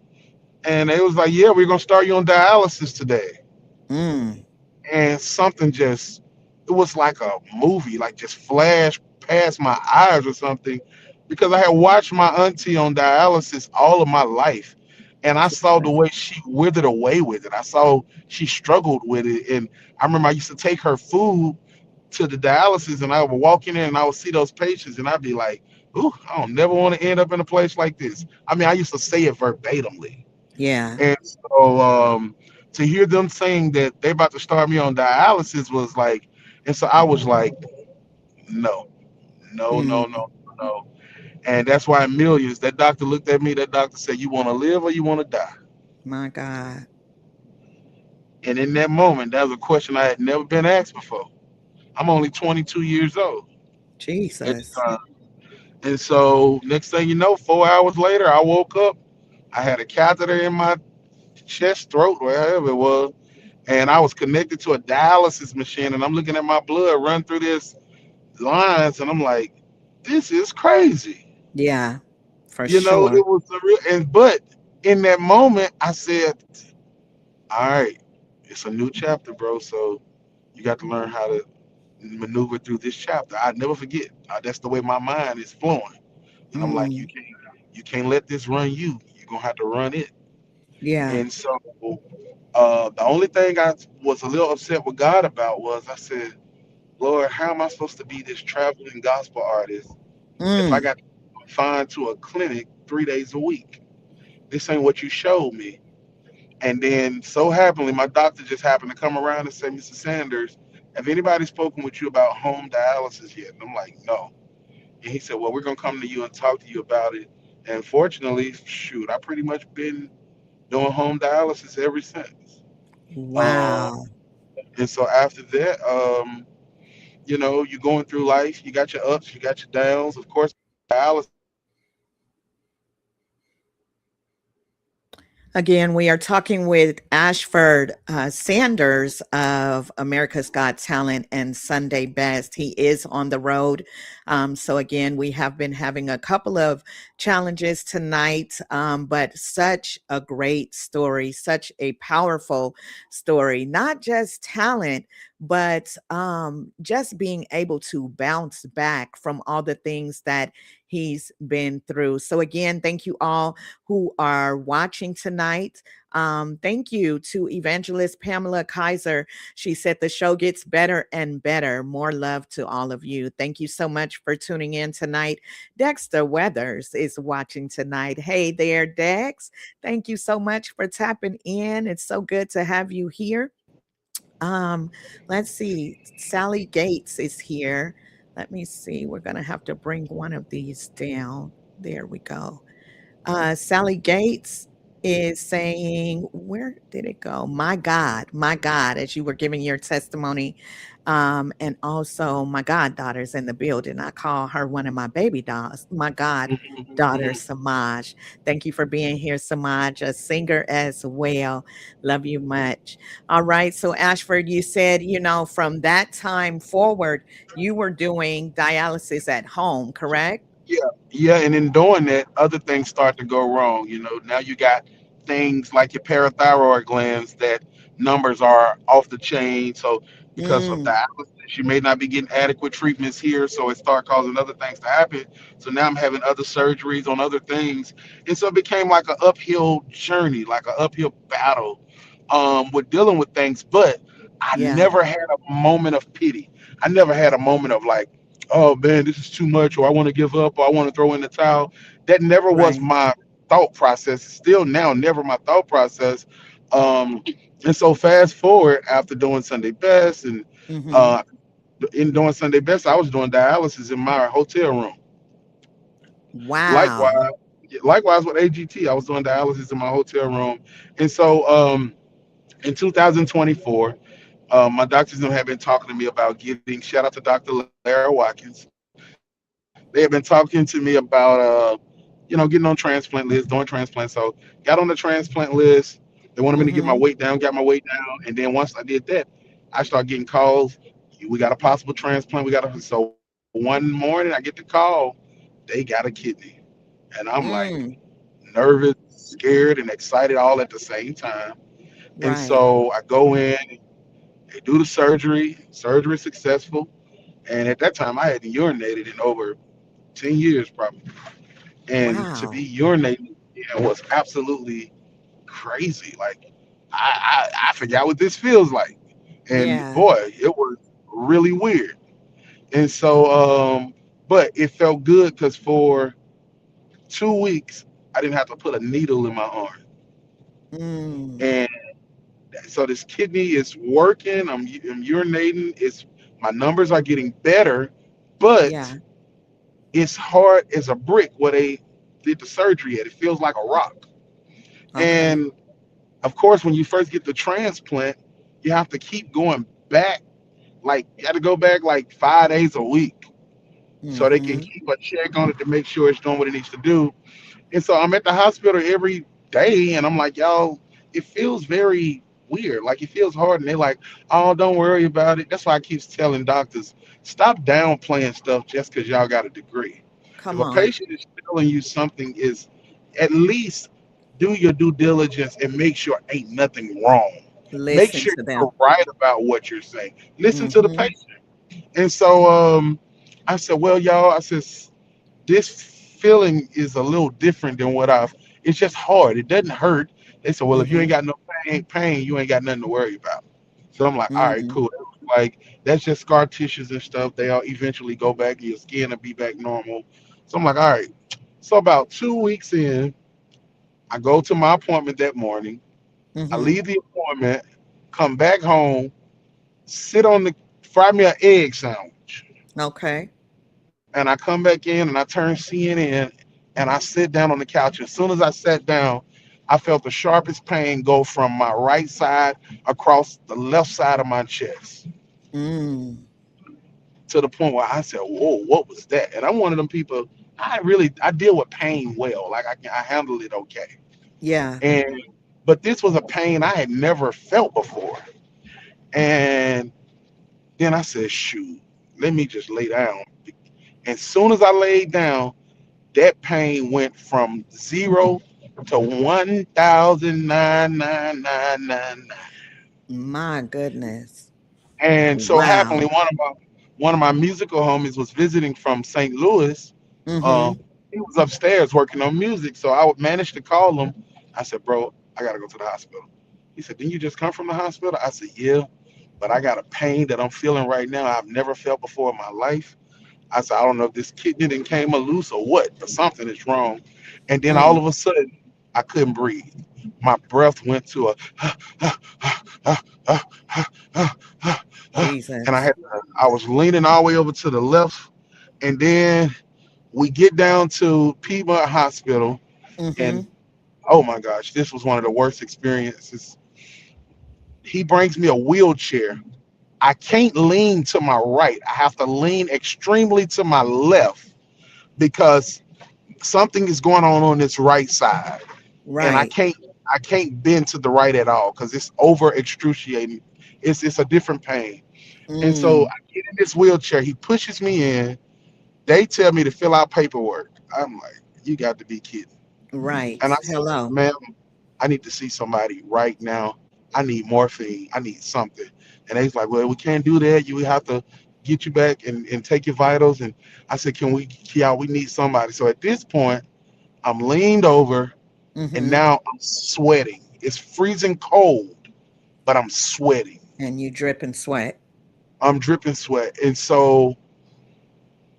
And they was like, "Yeah, we're gonna start you on dialysis today." Mm. And something just, it was like a movie, like just flashed past my eyes or something, because I had watched my auntie on dialysis all of my life, and I saw the Jesus. way she withered away with it. I saw she struggled with it, and I remember I used to take her food to the dialysis, and I would walk in there and I would see those patients, and I'd be like, "Ooh, I don't never want to end up in a place like this." I mean, I used to say it verbatimly. Yeah. And so to hear them saying that they about to start me on dialysis was like, and so I was like, no, no, no, Mm. no, no. And that's why in millions, that doctor looked at me, that doctor said, "You want to live or you want to die?" My God. And in that moment, that was a question I had never been asked before. I'm only 22 years old at the Jesus. time. And so next thing you know, 4 hours later, I woke up. I had a catheter in my chest, throat, wherever it was, and I was connected to a dialysis machine, and I'm looking at my blood run through this lines, and I'm like, this is crazy. Yeah. For You know, sure. it was a real, and but in that moment, I said, all right, it's a new chapter, bro. So you got to learn how to maneuver through this chapter. I never forget. That's the way my mind is flowing, and I'm like, Mm. you can't let this run you. You're gonna have to run it. Yeah. And so, the only thing I was a little upset with God about was I said, "Lord, how am I supposed to be this traveling gospel artist if I Mm. got confined to a clinic 3 days a week? This ain't what you showed me." And then, so happily, my doctor just happened to come around and say, "Mr. Sanders, have anybody spoken with you about home dialysis yet?" And I'm like, "No." And he said, "Well, we're gonna come to you and talk to you about it." And fortunately, shoot, I pretty much been doing home dialysis ever since. Um, Wow. and so after that, you're going through life. You got your ups, you got your downs. Of course, dialysis. Again, we are talking with Ashford Sanders of America's Got Talent and Sunday Best. He is on the road. So, again, we have been having a couple of challenges tonight, but such a great story, such a powerful story. Not just talent, but just being able to bounce back from all the things that he's been through. So, again, thank you all who are watching tonight. Thank you to Evangelist Pamela Kaiser. She said the show gets better and better. More love to all of you. Thank you so much for tuning in tonight. Dexter Weathers is watching tonight. Hey there, Dex. Thank you so much for tapping in. It's so good to have you here. Um, let's see. Sally Gates is here. Let me see. We're going to have to bring one of these down. There we go. Sally Gates is saying, where did it go? My God, as you were giving your testimony. And also, my goddaughter's in the building. I call her one of my baby dolls, my goddaughter, Mhm. Samaj. Thank you for being here, Samaj, a singer as well. Love you much. All right. So, Ashford, you said, from that time forward, you were doing dialysis at home, correct? Yeah, yeah, and in doing that, other things start to go wrong. Now you got things like your parathyroid glands that numbers are off the chain. So because of Mm, dialysis, you may not be getting adequate treatments here, so it start causing other things to happen. So now I'm having other surgeries on other things, and so it became like an uphill journey, like an uphill battle, with dealing with things. But I yeah. never had a moment of pity. I never had a moment of like, oh man, this is too much, or I want to give up, or I want to throw in the towel. That never was Right. my thought process. Still now, never my thought process. Um, and so fast forward after doing Sunday Best and Mhm. uh, in doing Sunday Best, I was doing dialysis in my hotel room. Wow. Likewise, Likewise with AGT, I was doing dialysis in my hotel room, and so in 2024, my doctors have been talking to me about getting. Shout out to Dr. Larry Watkins. They have been talking to me about getting on transplant list, doing transplant. So got on the transplant list. They wanted me to get my weight down, got my Mm-hmm. weight down, and then once I did that, I started getting calls. We got a possible transplant. We got a so one morning I get the call, they got a kidney, and I'm like Mm. nervous, scared, and excited all at the same time. And Right. so I go in, they do the surgery. Surgery successful, and at that time I hadn't urinated in over 10 years probably. And to Wow. be urinating, was absolutely crazy. Like I forgot what this feels like, and Yeah. boy, it was really weird. And so, but it felt good because for 2 weeks I didn't have to put a needle in my arm, Mm. and so this kidney is working. I'm urinating. It's my numbers are getting better, but Yeah. it's hard as a brick where they did the surgery at. It feels like a rock. Okay. And of course, when you first get the transplant, you have to keep going back. Like you have to go back like 5 days a week so they can Mm-hmm. keep a check on it to make sure it's doing what it needs to do. And so I'm at the hospital every day, and I'm like, y'all, it feels very weird. Like it feels hard, and they're like, oh, don't worry about it. That's why I keep telling doctors, stop downplaying stuff just because y'all got a degree. If Come a on. patient is telling you something is, at least do your due diligence and make sure ain't nothing wrong. Make Listen sure to you're them. right about what you're saying. Listen to the Mm-hmm. patient. And so I said, well, y'all, I said, this feeling is a little different than what I've. It's just hard. It doesn't hurt. They said, well, if you ain't Mm-hmm. got no pain, you ain't got nothing to worry about. So I'm like, all right, Mm. cool. Like that's just scar tissues and stuff. They'll eventually go back, and your skin will be back normal. So I'm like, all right. So about 2 weeks in, I go to my appointment that morning. I Mm-hmm. leave the appointment, come back home, sit on the fry me an egg sandwich, Okay. and I come back in and I turn CNN and I sit down on the couch. As soon as I sat down, I felt the sharpest pain go from my right side across the left side of my chest Mm. to the point where I said, "Whoa, what was that?" And I'm one of them people. I deal with pain well. Like I handle it okay. Yeah. And but this was a pain I had never felt before. And then I said, "Shoot, let me just lay down." As soon as I laid down, that pain went from 0 to 1,999. My goodness. And so Wow. happily, one of my musical homies was visiting from St. Louis. Um, Mm-hmm. he was upstairs working on music, so I would manage to call him. I said, "Bro, I gotta go to the hospital." He said, "Didn't you just come from the hospital?" I said, "Yeah, but I got a pain that I'm feeling right now I've never felt before in my life." I said, "I don't know if this kidney didn't came loose or what, but something is wrong." And then all Mm. of a sudden, I couldn't breathe. My breath went to a, and Jesus. I was leaning all the way over to the left. And then we get down to Piedmont Hospital, and Mm-hmm. oh my gosh, this was one of the worst experiences. He brings me a wheelchair. I can't lean to my right. I have to lean extremely to my left because something is going on this right side, and Right. I can't bend to the right at all because it's over excruciating. It's a different pain. And so Mm. I get in this wheelchair. He pushes me in. They tell me to fill out paperwork. I'm like, you got to be kidding. Right. And I said, Hello. ma'am, I need to see somebody right now. I need morphine. I need something. And he's like, well, we can't do that. You have to get you back and take your vitals. And I said, yeah, we need somebody. So at this point, I'm leaned over and Mm-hmm. now I'm sweating. It's freezing cold, but I'm sweating. And you drip and sweat. I'm dripping sweat. And so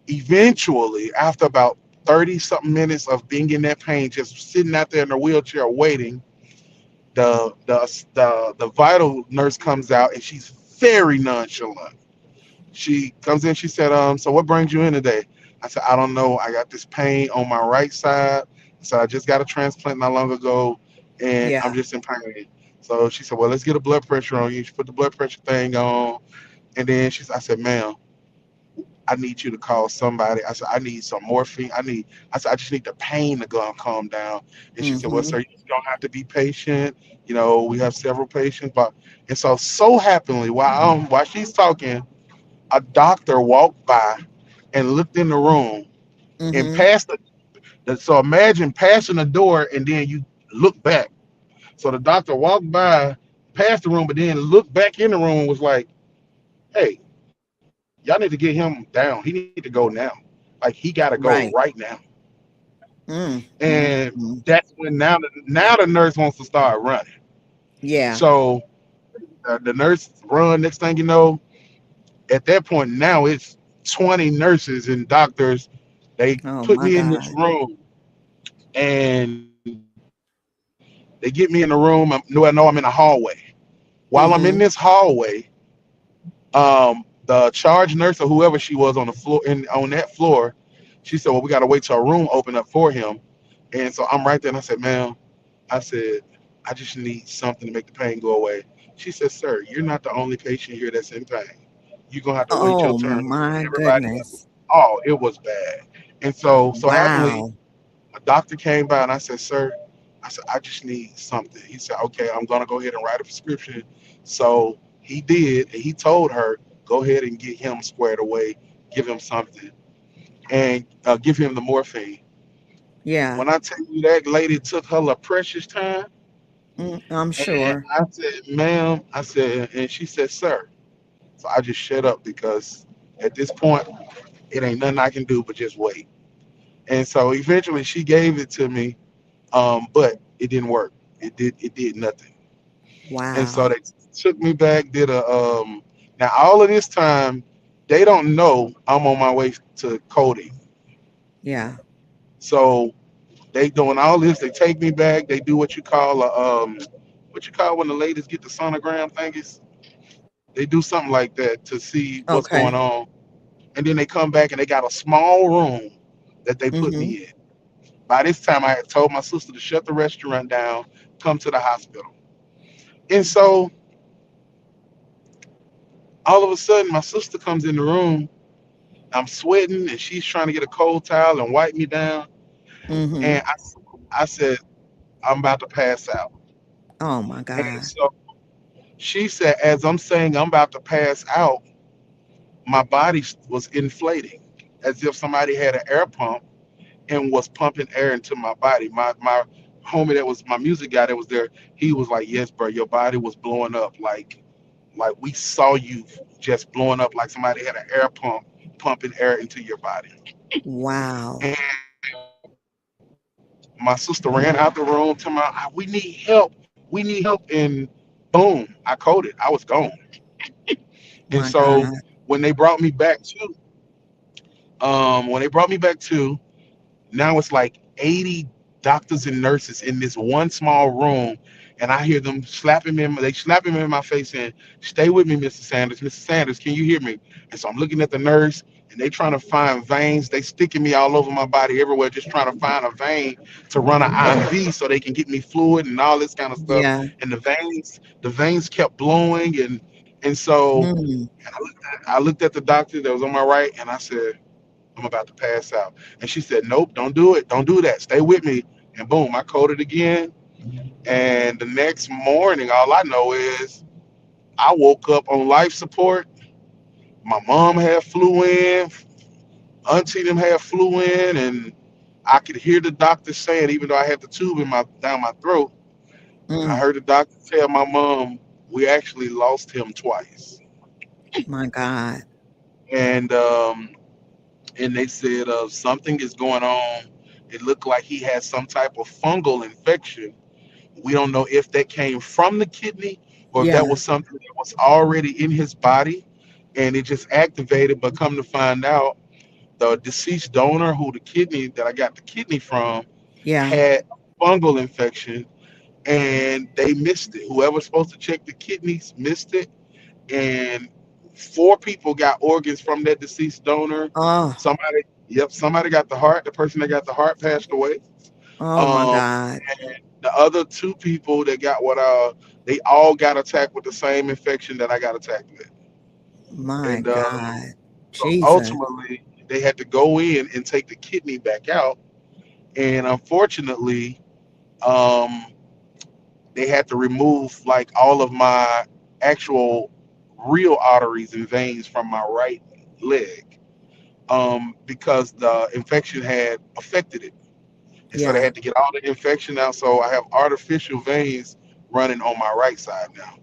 eventually, after about 30 something minutes of being in that pain, just sitting out there in a wheelchair waiting, the vital nurse comes out and she's very nonchalant. She comes in, she said, so what brings you in today? I said, I don't know. I got this pain on my right side So I just got a transplant not long ago, and Yeah. I'm just in pain. So she said, well, let's get a blood pressure on you. She put the blood pressure thing on, and then I said, ma'am, I need you to call somebody. I said, I need some morphine. I said, I just need the pain to go and calm down. And she said, well, Mm-hmm. sir, you don't have to be patient. You know, we have several patients, but and so happily while she's talking, a doctor walked by and looked in the room and Mm-hmm. passed so imagine passing the door and then you look back. So the doctor walked by, passed the room, but then looked back in the room and was like, hey, y'all need to get him down. He need to go now. Like he gotta go right Right. now. And Mm-hmm. that's when now the nurse wants to start running. Yeah. So the nurse run. Next thing you know, at that point now it's 20 nurses and doctors. They Oh put my me in this God. room and they get me in the room. I know I'm in a hallway. While I'm in this Mm-hmm. hallway, the charge nurse or whoever she was on the floor on that floor, she said, "Well, we got to wait till a room open up for him." And so I'm right there, and I said, "Ma'am," I said, "I just need something to make the pain go away." She said, "Sir, you're not the only patient here that's in pain. You're gonna have to wait your Oh turn. my Everybody else." goodness. Oh, it was bad. And so happily, Wow. a doctor came by, and I said, "Sir," I said, "I just need something." He said, "Okay, I'm gonna go ahead and write a prescription." So he did, and he told her, "Go ahead and get him squared away, give him something, and give him the morphine." Yeah. When I tell you that lady took her precious time, I'm and sure. I said, "Ma'am," I said, and she said, "Sir." So I just shut up because at this point, it ain't nothing I can do but just wait. And so eventually, she gave it to me, but it didn't work. It did nothing. And so Wow. they took me back, did a now all of this time they don't know I'm on my way to coding. Yeah. So they doing all this, they take me back, they do what you call when the ladies get the sonogram thingies? They do something like that to see what's going Okay. on. And then they come back and they got a small room that they put Mm-hmm. me in. By this time I had told my sister to shut the restaurant down, come to the hospital. And so all of a sudden my sister comes in the room. I'm sweating and she's trying to get a cold towel and wipe me down. Mm-hmm. And I said, I'm about to pass out. Oh my And God. so she said, as I'm saying I'm about to pass out, my body was inflating as if somebody had an air pump and was pumping air into my body. My homie that was my music guy that was there, he was like, yes, bro, your body was blowing up like we saw you just blowing up like somebody had an air pump pumping air into your body. Wow. And my sister ran out the room to my, we need help. We need help. And boom, I coded. I was gone. And My so God. when they brought me back to, now it's like 80 doctors and nurses in this one small room. And I hear them they slapping me in my face saying, stay with me, Mr. Sanders. Mr. Sanders, can you hear me? And so I'm looking at the nurse and they trying to find veins. They sticking me all over my body everywhere, just trying to find a vein to run an IV so they can get me fluid and all this kind of stuff. Yeah. And the veins kept blowing. And so Mm. I looked at the doctor that was on my right and I said, I'm about to pass out. And she said, nope, don't do it. Don't do that. Stay with me. And boom, I coded again. And the next morning, all I know is I woke up on life support. My mom had flew in, auntie them had flew in, and I could hear the doctor saying, even though I had the tube in my down my throat, I Mm. heard the doctor tell my mom, we actually lost him twice. My God. And they said something is going on. It looked like he had some type of fungal infection. We don't know if that came from the kidney or if Yeah. that was something that was already in his body and it just activated. But come to find out, the deceased donor who the kidney that I got the kidney from Yeah. had fungal infection and they missed it. Whoever's supposed to check the kidneys missed it. And four people got organs from that deceased donor. Oh. Somebody got the heart. The person that got the heart passed away. Oh my Um, God. the other two people that got they all got attacked with the same infection that I got attacked with, My and God. so Jesus. ultimately they had to go in and take the kidney back out, and unfortunately, um, they had to remove like all of my actual real arteries and veins from my right leg, because the infection had affected it. And so they Yeah. had to get all the infection out. So I have artificial veins running on my right side now.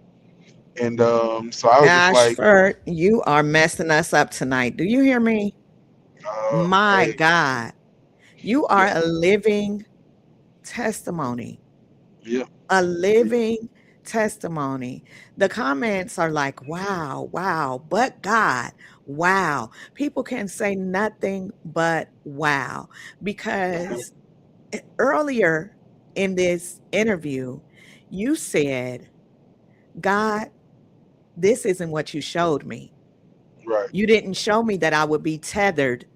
And so I was just like, Ashford, you are messing us up tonight. Do you hear me? My hey, God. You are yeah, a living testimony. yeah, A living testimony. The comments are like, wow, wow, but God, wow. People can say nothing but wow because earlier in this interview, you said, God, this isn't what you showed me. right, You didn't show me that I would be tethered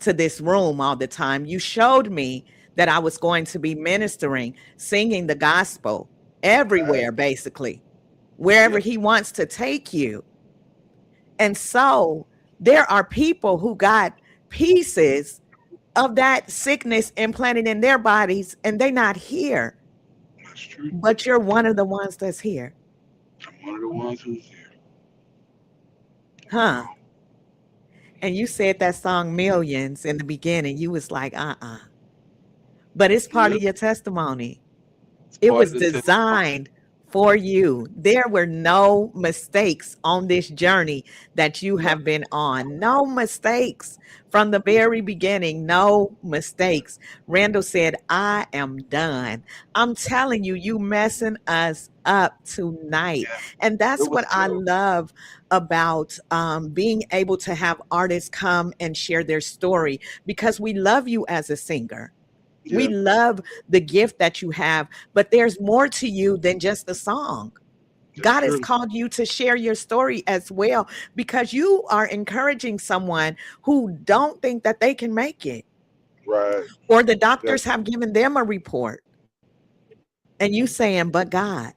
to this room all the time. You showed me that I was going to be ministering, singing the gospel right, everywhere, basically, wherever yeah, He wants to take you. And so there are people who got pieces of that sickness implanted in their bodies and they're not here, that's true. but you're one of the ones that's here. I'm one of the ones who's here. Huh? And you said that song Millions in the beginning. You was like, but it's part Yeah, of your testimony. it's It part was of the testimony. designed for you. There were no mistakes on this journey that you No, have been on. No mistakes from the very beginning. No mistakes. Randall said, I am done. I'm telling you, you messing us up tonight. yeah, And it that's was what I tough. love about being able to have artists come and share their story because we love you as a singer. We Yeah, love the gift that you have, but there's more to you than just the song. that's God has true. called you to share your story as well because you are encouraging someone who don't think that they can make it Right. or the That, doctors have given them a report and you saying but God,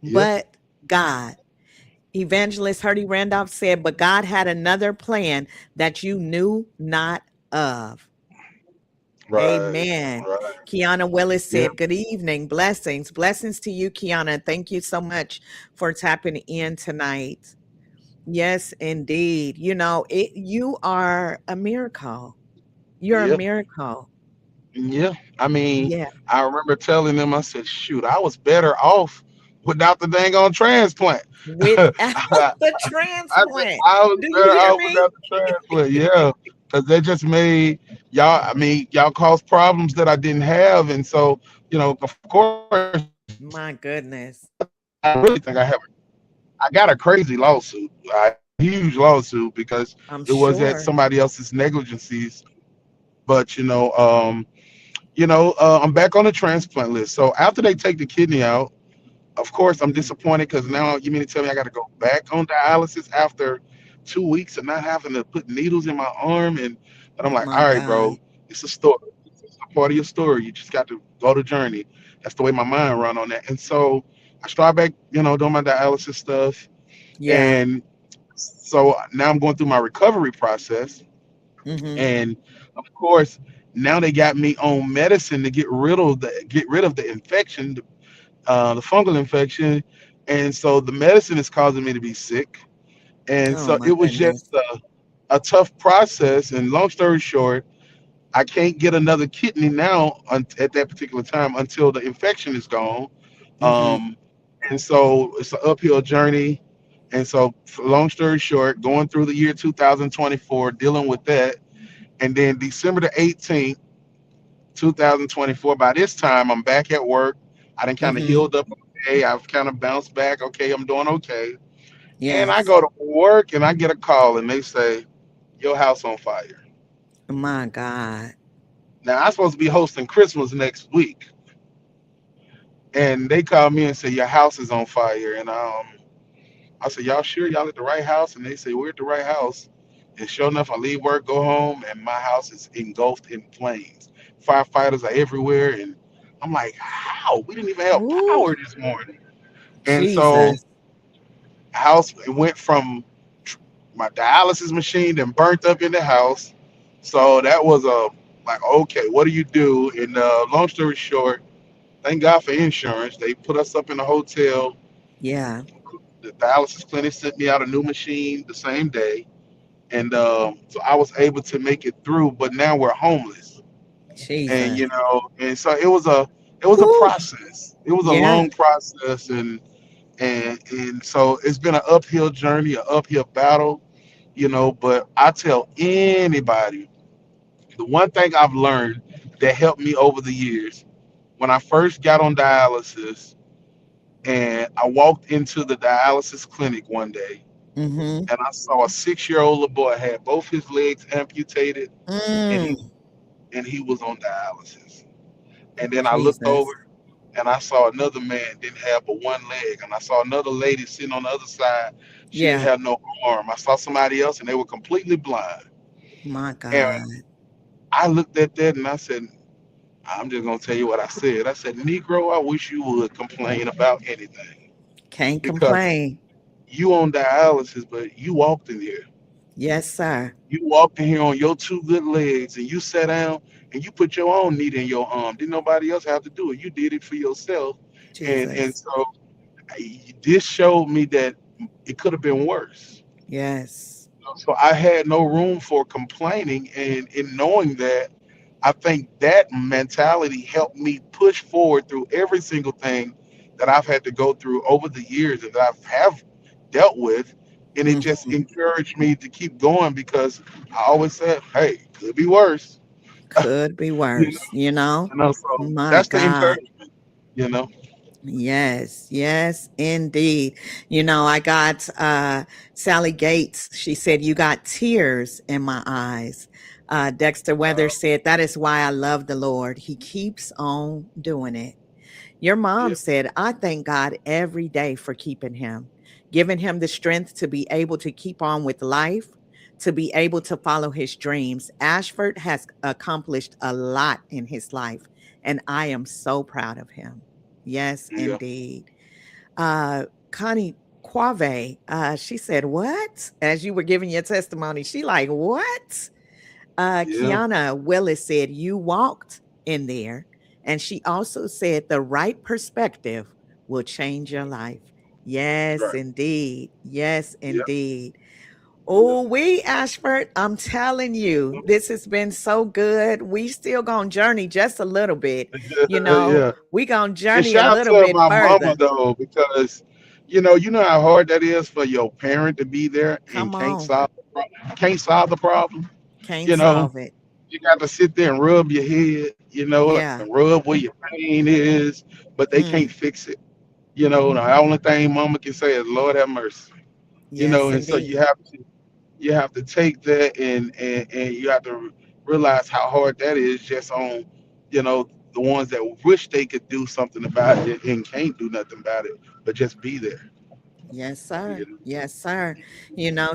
yeah. but God. Evangelist Hurdy Randolph said, but God had another plan that you knew not of. Right. Amen. Right. Kiana Willis Yeah. said, good evening. Blessings. Blessings to you, Kiana. Thank you so much for tapping in tonight. Yes, indeed. You are a miracle. You're a Yeah. miracle. Yeah, I mean, Yeah. I remember telling them, I said, shoot, I was better off without the dang on transplant. Without I the said, transplant. I was Do you better hear off me? without the transplant. Yeah, because they just made y'all, I mean, y'all caused problems that I didn't have. And so, of course, My goodness. I really think I got a crazy lawsuit, a huge lawsuit because I'm it was at sure. somebody else's negligencies. But, I'm back on the transplant list. So after they take the kidney out, of course, I'm disappointed because Mhm. now you mean to tell me I got to go back on dialysis after 2 weeks of not having to put needles in my arm? But I'm like, My all right, God. bro, it's a story. It's a part of your story. You just got to go the journey. That's the way my mind run on that. And so I start back, doing my dialysis stuff. Yeah. And so now I'm going through my recovery process. Hmm. And of course, now they got me on medicine to get rid of the infection, the fungal infection, and so the medicine is causing me to be sick. And Oh so my it was goodness. just a tough process. And long story short, I can't get another kidney now at that particular time until the infection is gone. Hmm. Um, and so it's an uphill journey. And so, long story short, going through the year 2024, dealing with that, and then December the 18th, 2024. By this time, I'm back at work. I done kind of Hmm. healed up. Okay, I've kind of bounced back. Okay, I'm doing okay. And I Yes. go to work and I get a call and they say, your house on fire. My God. Now I'm supposed to be hosting Christmas next week. And they call me and say, your house is on fire. And I said, y'all sure y'all at the right house? And they say, we're at the right house. And sure enough, I leave work, go home, and my house is engulfed in flames. Firefighters are everywhere, and I'm like, how? We didn't even have Ooh, power this morning. And so, Jesus. house it went from tr- my dialysis machine then burnt up in the house. So that was a like, okay, what do you do? And long story short, thank God for insurance. They put us up in a hotel. Yeah, The dialysis clinic sent me out a new machine the same day, and so I was able to make it through. But now we're homeless, and Jesus. and so it was a Ooh, process. It was a yeah, long process, and so it's been an uphill journey, an uphill battle, But I tell anybody, the one thing I've learned that helped me over the years, when I first got on dialysis, and I walked into the dialysis clinic one day mm-hmm. and I saw a 6-year-old little boy had both his legs amputated and he Mm, and he was on dialysis. And then I looked Jesus. over and I saw another man didn't have but one leg, and I saw another lady sitting on the other side. She didn't Yeah, have no arm. I saw somebody else and they were completely blind. my And God. I looked at that and I said, I'm just gonna tell you what I said. I said, Negro, I wish you would complain about anything Can't because complain. you on dialysis, but you walked in here. Yes, sir. You walked in here on your two good legs and you sat down and you put your own needle in your arm. Didn't nobody else have to do it. You did it for yourself. And Jesus. so this showed me that it could have been worse. Yes. So I had no room for complaining, and in knowing that, I think that mentality helped me push forward through every single thing that I've had to go through over the years and that I have dealt with. And it just Hmm. encouraged me to keep going because I always said, hey, could be worse. Could be you know, worse, you know? so My that's the God. encouragement, you know. Yes, yes, indeed. I got Sally Gates. She said, "You got tears in my eyes." Dexter Weather Uh, said, "That is why I love the Lord. He keeps on doing it." Your mom yeah, said, "I thank God every day for keeping him, giving him the strength to be able to keep on with life, to be able to follow his dreams. Ashford has accomplished a lot in his life, and I am so proud of him." Yes, yeah, indeed. Connie Quave, she said, "What?" As you were giving your testimony, she like, "What?" yeah, Kiana Willis said, "You walked in there." And she also said, "The right perspective will change your life." Yes, right, indeed. Yes, yeah, indeed. yeah, Oh, we, Ashford, I'm telling you, this has been so good. We still gonna journey just a little bit. yeah. We gonna And journey a shout out little to bit my mama further. though, because you know how hard that is for your parent to be there and Come on. can't solve the problem. Can't You know, solve it. you got to sit there and rub your head, and Yeah. rub where your pain is, but they can't Mm, fix it. The only thing mama can say is Lord have mercy. yes, And so indeed. you have to take that and you have to realize how hard that is just on the ones that wish they could do something about it and can't do nothing about it, but just be there. Yes, sir. you know? Yes, sir.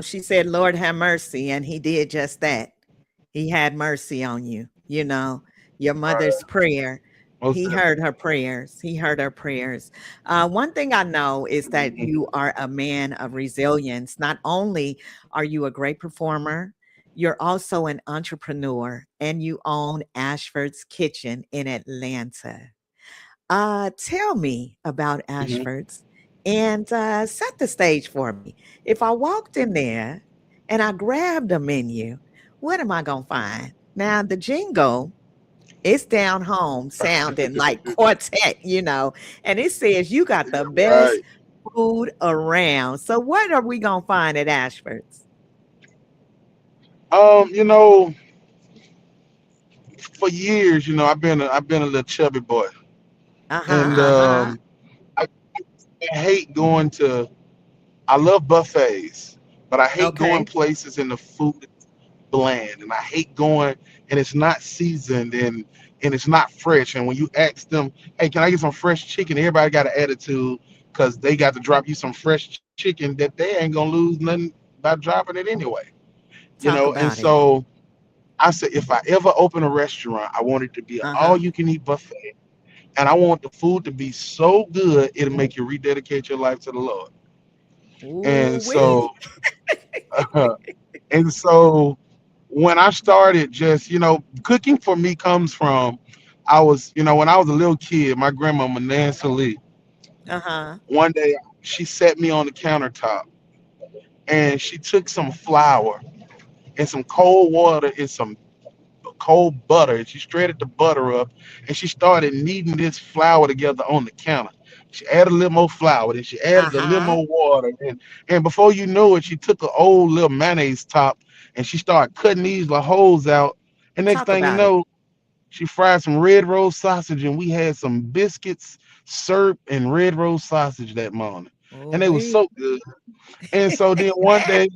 She said, "Lord have mercy." And he did just that. He had mercy on you. Your mother's Right. prayer. Most He heard definitely. her prayers. He heard her prayers. One thing I know is that Mhm. you are a man of resilience. Not only are you a great performer, you're also an entrepreneur and you own Ashford's Kitchen in Atlanta. Tell me about Mhm. Ashford's and set the stage for me. If I walked in there and I grabbed a menu, what am I going to find? Now, the jingle is down home sounding like quartet, and it says you got the best Right. food around. So, what are we going to find at Ashford's? um you know for years, I've been a little chubby boy, Uh huh. and Uh huh. I hate going to I love buffets, but I hate going Okay. places and the food is bland, and I hate going and it's not seasoned and it's not fresh. And when you ask them, "Hey, can I get some fresh chicken?" Everybody got an attitude because they got to drop you some fresh chicken that they ain't gonna lose nothing by dropping it anyway. Talk And about it. so I said, if I ever open a restaurant, I want it to be an all Uh-huh. you can eat buffet. And I want the food to be so good, it'll make you rededicate your life to the Lord. And Ooh so, wee. and so when I started just, cooking for me comes from, when I was a little kid, my grandmama, Nancy Lee, Uh-huh. one day she set me on the countertop and she took some flour and some cold water and some cold butter, and she shredded the butter up and she started kneading this flour together on the counter. She added a little more flour, then she added a little Uh-huh. more water, and before you knew it, she took an old little mayonnaise top and she started cutting these little holes out. And next Talk thing you about it. know, she fried some red roast sausage and we had some biscuits, syrup, and red roast sausage that morning. Ooh And they was wee. so good. And so then one day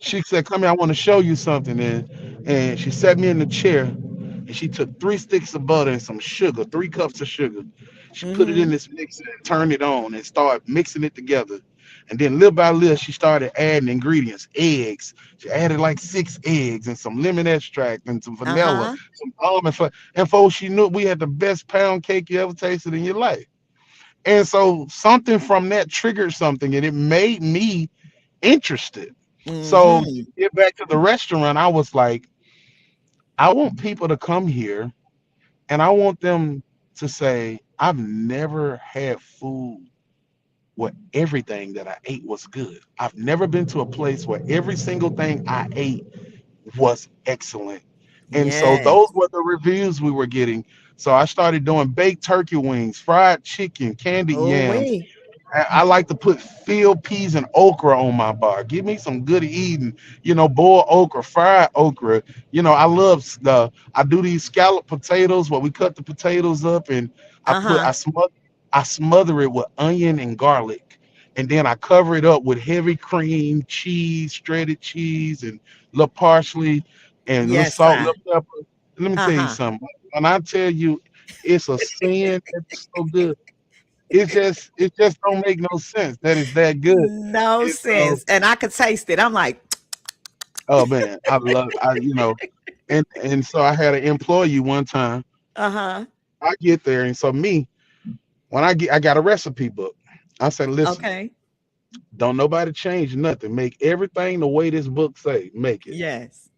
she said, "Come here, I want to show you something." And she sat me in the chair and she took 3 sticks of butter and some sugar, 3 cups of sugar. She put it in Mm-hmm. this mixer and turned it on and started mixing it together. And then little by little, she started adding ingredients, eggs. She added like 6 eggs and some lemon extract and some vanilla, Uh-huh. some almond flavor. And folks, she knew we had the best pound cake you ever tasted in your life. And so something from that triggered something and it made me interested. So Mm-hmm. to get back to the restaurant, I was like, I want people to come here and I want them to say, I've never had food where everything that I ate was good. I've never been to a place where every single thing I ate was excellent. And so those Yes. were the reviews we were getting. So I started doing baked turkey wings, fried chicken, candied Ooh yams. wee. I like to put field peas and okra on my bar. Give me some good eating, boiled okra, fried okra. I do these scallop potatoes where we cut the potatoes up and I put, Uh-huh. I smother it with onion and garlic. And then I cover it up with heavy cream, cheese, shredded cheese, and little parsley and little Yes, salt, sir. little pepper. Let me tell you Uh-huh. something. When I tell you it's a sin, it's so good. It just don't make no sense that it's that good. No And so, sense. And I could taste it. I'm like, oh man, I love and so I had an employee one time. uh-huh. I get there, and so me, when I got a recipe book. I said, listen, Okay. don't nobody change nothing. Make everything the way this book say. Make it. Yes.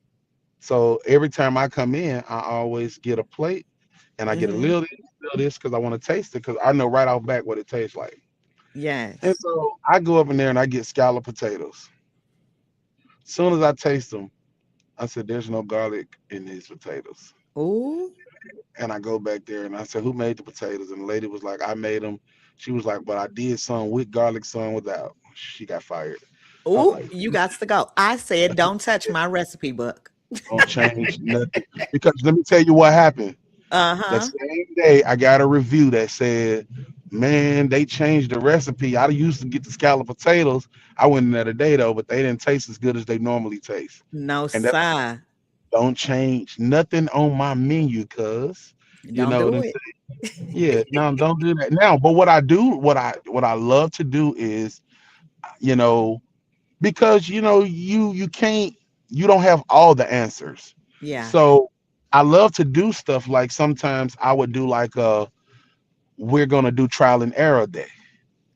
So every time I come in, I always get a plate and I get a Mm-hmm. little this because I want to taste it because I know right off back what it tastes like. And Yes. so I go up in there and I get scalloped potatoes. Soon as I taste them, I said, "There's no garlic in these potatoes." Ooh. And I go back there and I said, "Who made the potatoes?" And the lady was like, "I made them." She was like, "But I did some with garlic, some without." She got fired. I'm Ooh, like, you got to go. I said, don't touch my recipe book. "Don't change nothing." Because let me tell you what happened. That Uh-huh. same day, I got a review that said, "Man, they changed the recipe. I used to get the scalloped potatoes. I went in there today though, but they didn't taste as good as they normally taste." No, And that sir. don't change nothing on my menu, cuz. You Don't know what do I'm it. saying? Yeah, no, don't do that now. But what I do, what I love to do is, you know, because you can't, you don't have all the answers. Yeah. So I love to do stuff like sometimes I would do like we're gonna do trial and error day.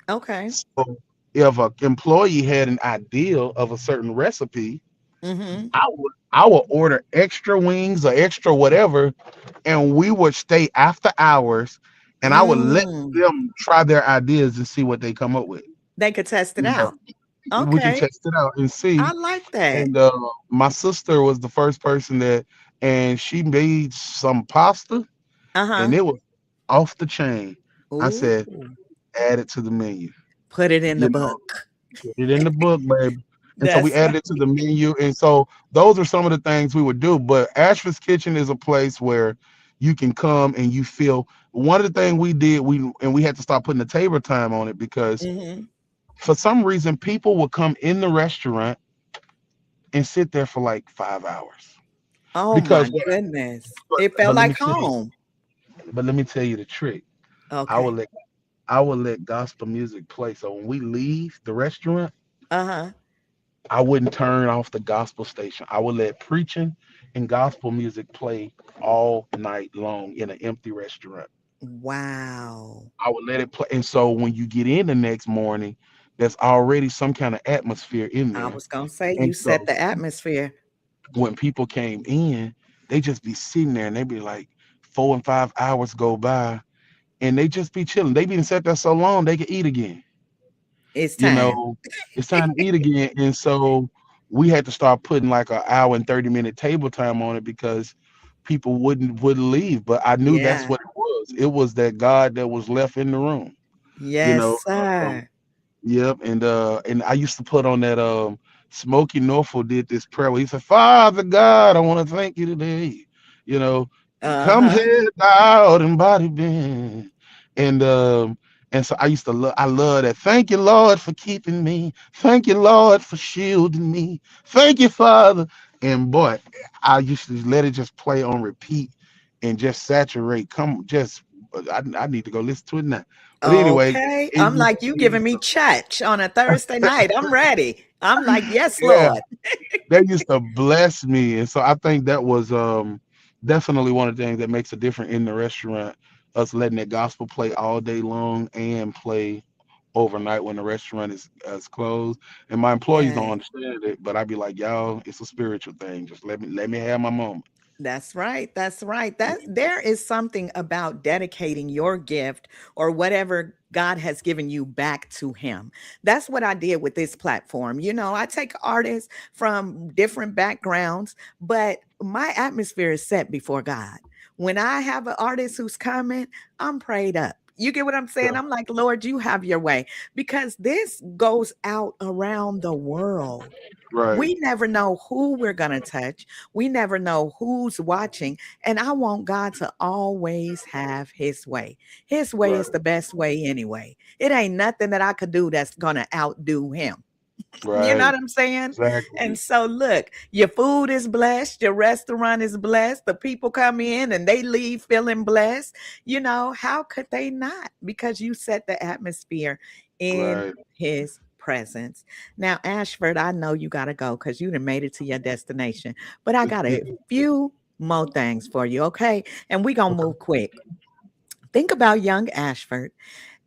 Okay. So if an employee had an idea of a certain recipe, Mm-hmm. I would order extra wings or extra whatever, and we would stay after hours, and I would let Mm. them try their ideas and see what they come up with. They could test it You know, out. we can Okay. test it out and I see. like that. And my sister was the first person and she made some pasta, and Uh-huh. it was off the chain. I Ooh. said, add it to the menu. Put it in the You know, book. put it in the book, baby. And so we That's added right. it to the menu. And so those are some of the things we would do. But Ashford's Kitchen is a place where you can come and you feel one of the things we did, we had to stop putting the table time on it because Mm-hmm. for some reason people would come in the restaurant and sit there for like 5 hours. Oh Because my what goodness. but, It felt but let like me tell you, home. the trick. I would Okay. let I would let gospel music play. So when we leave the restaurant, Uh-huh. I wouldn't turn off the gospel station. I would let preaching and gospel music play all night long in an empty restaurant. Wow. I would let it play. And so when you get in the next morning, there's already some kind of atmosphere in I there. was gonna say And you so set the atmosphere. when people came in, they just be sitting there and they be like 4 and 5 hours go by and they just be chilling. They been sat there so long they could eat again. It's You time. know, it's time to eat again. And so we had to start putting like an hour and 30-minute table time on it because people wouldn't leave. But I knew that's Yeah. what it was. It was that God that was left in the room. You Yes, know, um, sir. Yep, and I used to put on that Smokey Norfolk did this prayer where he said, Father God, I want to thank you today. You know, come Uh-huh. head bowed and body bend. And and so I used to I love that. Thank you, Lord, for keeping me. Thank you, Lord, for shielding me. Thank you, Father. And boy, I used to let it just play on repeat and just saturate. I need to go listen to it now. But anyway, Okay. it I'm used like, to you be giving me church on a Thursday night. I'm ready. I'm like, yes, yeah, Lord. they used to bless me, and so I think that was definitely one of the things that makes a difference in the restaurant. Us letting that gospel play all day long and play overnight when the restaurant is closed. And my employees don't Yeah. understand it, but I'd be like, y'all, it's a spiritual thing. Just let me have my moment. That's right. That's right. That there is something about dedicating your gift or whatever God has given you back to him. That's what I did with this platform. You know, I take artists from different backgrounds, but my atmosphere is set before God. When I have an artist who's coming, I'm prayed up. You get what I'm saying? Yeah, I'm like, Lord, you have your way because this goes out around the world. right, We never know who we're going to touch. We never know who's watching. And I want God to always have his way. His way is right, the best way anyway. It ain't nothing that I could do that's going to outdo him. You know right, what I'm saying? And exactly, so, look, your food is blessed, your restaurant is blessed, the people come in and they leave feeling blessed. You know, how could they not? Because you set the atmosphere in right. his presence. Now, Ashford, I know you got to go because you done made it to your destination, but I got a few more things for you, okay? And we going to Okay. move quick. Think about young Ashford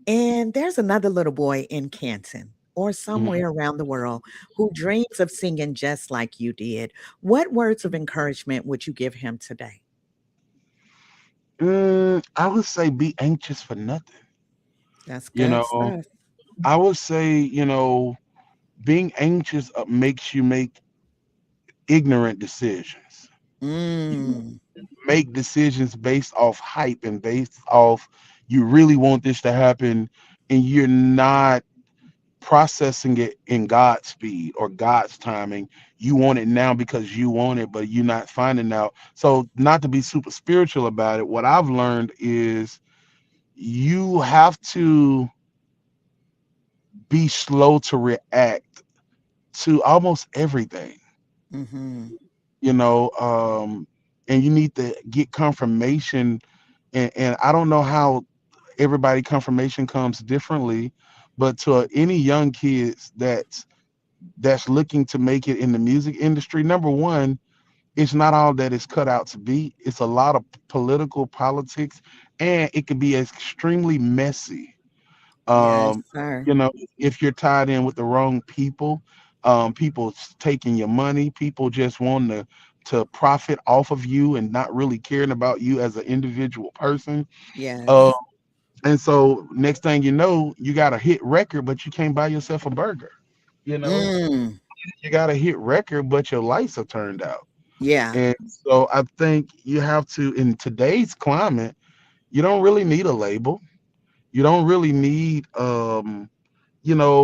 and there's another little boy in Canton or Mhm. somewhere around the world who dreams of singing just like you did. What words of encouragement would you give him today? I would say be anxious for nothing. That's You good know, stuff. I would say, being anxious makes you make ignorant decisions. You Mm, make decisions based off hype and based off you really want this to happen and you're not processing it in God's speed or God's timing. You want it now because you want it, but you're not finding out. So, not to be super spiritual about it, what I've learned is you have to be slow to react to almost everything. mm-hmm. you know and you need to get confirmation, and I don't know how everybody confirmation comes differently, but to any young kids that's looking to make it in the music industry, number one, it's not all that it's cut out to be. It's a lot of political politics, and it can be extremely messy. Yes, um sir. you know, if you're tied in with the wrong people, people taking your money, people just wanting to profit off of you and not really caring about you as an individual person. uh Yes. and so next thing you know, you got a hit record but you can't buy yourself a burger. you know Mm, you got a hit record but your lights are turned out. yeah, And so I think you have to, in today's climate, you don't really need a label. You don't really need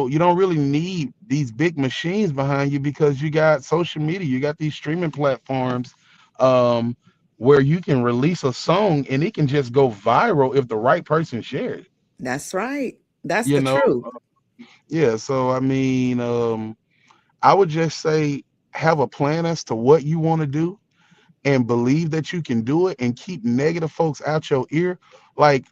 you don't really need these big machines behind you because you got social media, you got these streaming platforms, um, where you can release a song and it can just go viral if the right person shares it. that's right. That's You the know, truth. yeah. So I mean, I would just say have a plan as to what you want to do and believe that you can do it and keep negative folks out your ear. Like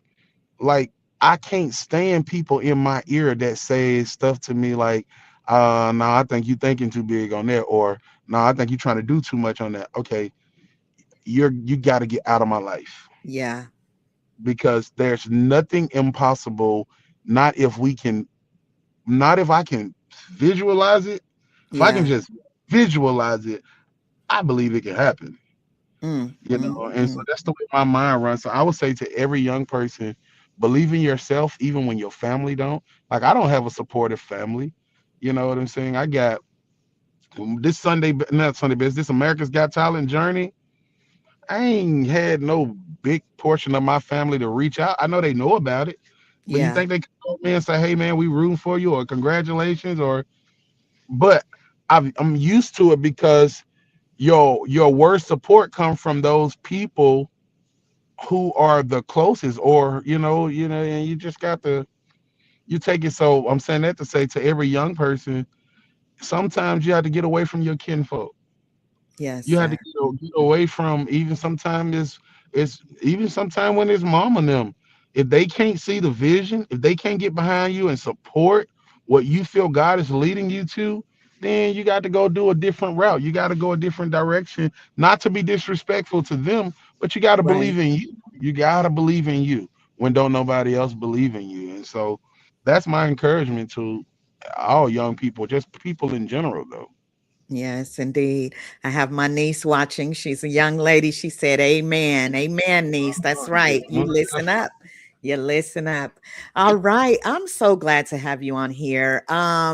like I can't stand people in my ear that say stuff to me like, No, I think you thinking too big on that, or no, I think you trying to do too much on that. Okay, you got to get out of my life Yeah. because there's nothing impossible. Not if we can, not if I can visualize it. If I can Yeah. just visualize it, I believe it can happen. Mm, You mm, know, and so mm. that's the way my mind runs. So I would say to every young person, believe in yourself, even when your family don't. Like I don't have a supportive family. You know what I'm saying? I got this Sunday, not Sunday, but it's this America's Got Talent journey. I ain't had no big portion of my family to reach out. I know they know about it, but you Yeah. think they can call me and say, "Hey, man, we rooting for you," or "Congratulations," or but I'm used to it because your worst support come from those people who are the closest, or and you just got to you take it. So I'm saying that to say to every young person, sometimes you have to get away from your kinfolk. Yes, You had to sir. get away from even sometimes it's even sometimes when it's mom and them. If they can't see the vision, if they can't get behind you and support what you feel God is leading you to, then you got to go do a different route. You got to go a different direction, not to be disrespectful to them, but you got to believe Right. in you. You got to believe in you when don't nobody else believe in you. And so that's my encouragement to all young people, just people in general, though. Yes, indeed. I have my niece watching. She's a young lady. She said, Amen. Amen, niece. That's Yeah, right. You most listen up. You listen up. All right. I'm so glad to have you on here.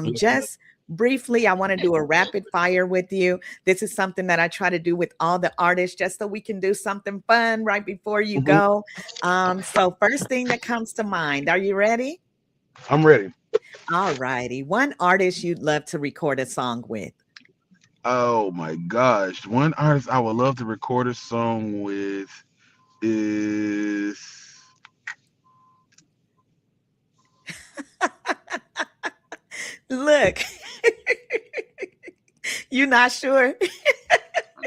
definitely. Just briefly, I want to do a rapid fire with you. This is something that I try to do with all the artists just so we can do something fun right before you Mhm. go. So first thing that comes to mind, are you ready? I'm ready. All righty. One artist you'd love to record a song with. Oh my gosh. One artist I would love to record a song with is Look, you not sure?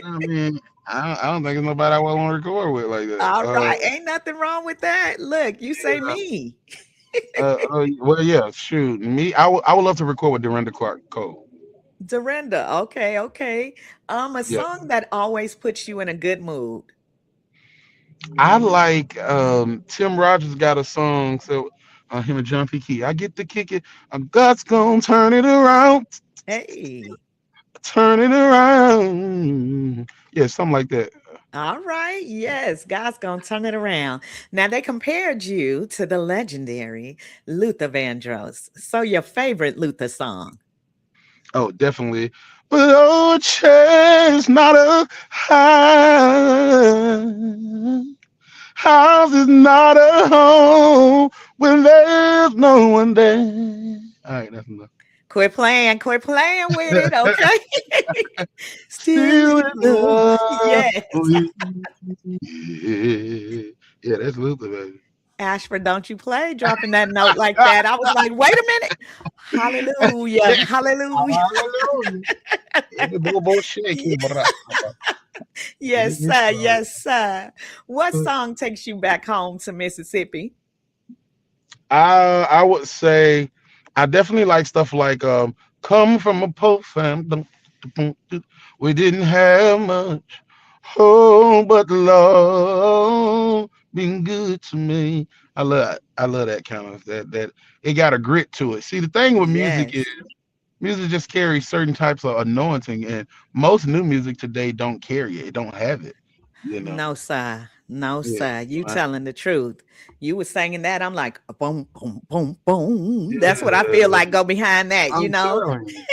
I mean, I don't think there's nobody I would want to record with like that. All right, ain't nothing wrong with that. Look, you say Yeah, me. well, yeah, shoot. Me, I would love to record with Dorinda Clark Cole. Dorinda. Okay, okay. A Yeah. song that always puts you in a good mood. I like Tim Rogers got a song, so him and John P. Key. I get to kick it. God's gonna Hey. turn it around. Yeah, something like that. All right. Yes, God's gonna turn it around. Now they compared you to the legendary Luther Vandross. So your favorite Luther song. Oh, definitely. But oh, chair's not a house is not a home when there's no one there. All right, that's enough. Quit playing with it, okay? Still Still in in love. love Yes. with you. Yeah, that's Luther, baby. Ashford, don't you play dropping that note like that. I was like, wait a minute. Hallelujah. Hallelujah. Hallelujah. Every bobo shaky, brother. Yes, sir. Yes, sir. What song takes you back home to Mississippi? I would say I definitely like stuff like come from a poor family. We didn't have much. Oh, but love been good to me. I love that kind of that it got a grit to it. See, the thing with music is Yes. music just carries certain types of anointing, and most new music today don't carry it. It don't have it. You know. No, sir. No, Yeah. sir. You I- telling the truth. You were singing that. I'm like, boom, boom, boom, boom. That's what I feel yeah. like go behind that, you I'm know? telling you.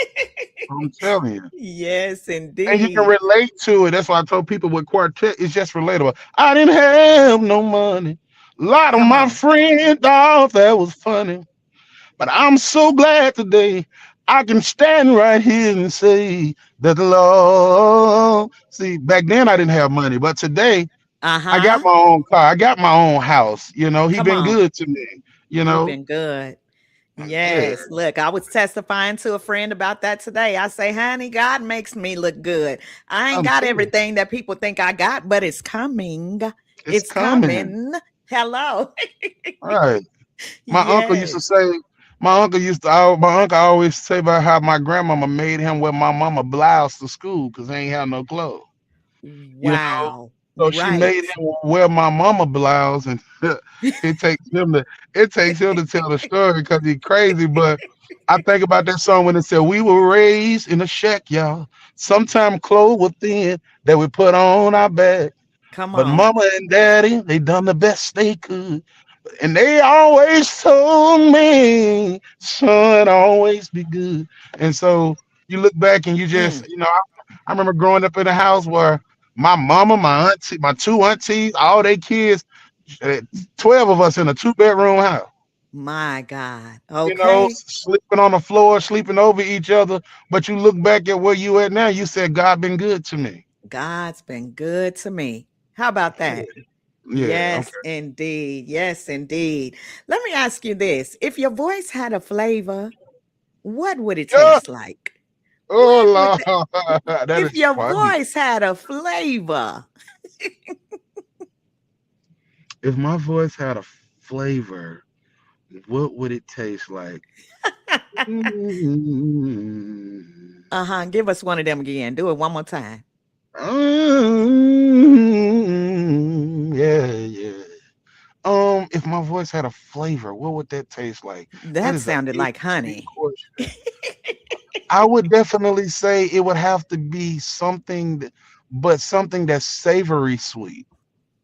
I'm telling you. Yes, And you can indeed. relate to it. That's why I told people with quartet, it's just relatable. I didn't have no money. A lot of Come my on. friends thought that was funny. But I'm so glad today I can stand right here and say that the Lord. See, back then I didn't have money, but today I got Uh-huh. my own car. I got my own house. He Come been on. good to me. You He know? been good. Yeah, Yes. Look, I was testifying to a friend about that today. I say, honey, God makes me look good. I ain't I'm got telling you, everything that people think I got, but it's coming. it's It's coming. coming. Hello. All right. My uncle used Yes. to say. My uncle always say about how my grandmama made him wear my mama blouse to school because he ain't have no clothes. You know, Wow. so she made Right. him wear my mama blouse, and it takes him to it takes him to tell the story because he's crazy. But I think about that song when it said, "We were raised in a shack, y'all. Sometime clothes were thin that we put on our back, Come but on. mama and daddy they done the best they could, and they always told me, son, always be good." And so you look back and you just, Mm, I remember growing up in a house where my mama, my auntie, my two aunties, all they kids, eh, 12 of us in a two-bedroom house, my God. Okay. sleeping on the floor, sleeping over each other. But you look back at where you at now, you said, God been good to me. God's been good to me. How about that? Yeah, Yes, okay. indeed. Yes, indeed. Let me ask you this. If your voice had a flavor, what would it Yeah. taste like? What would Oh, that, Lord. That if is your funny. voice had a flavor? If my voice had a flavor, what would it taste like? Mm. Uh-huh. Give us one of them again. Do it one more time. Yeah, yeah. If my voice had a flavor, what would that taste like? That That is an sounded like interesting honey. question. I would definitely say it would have to be but something that's savory sweet.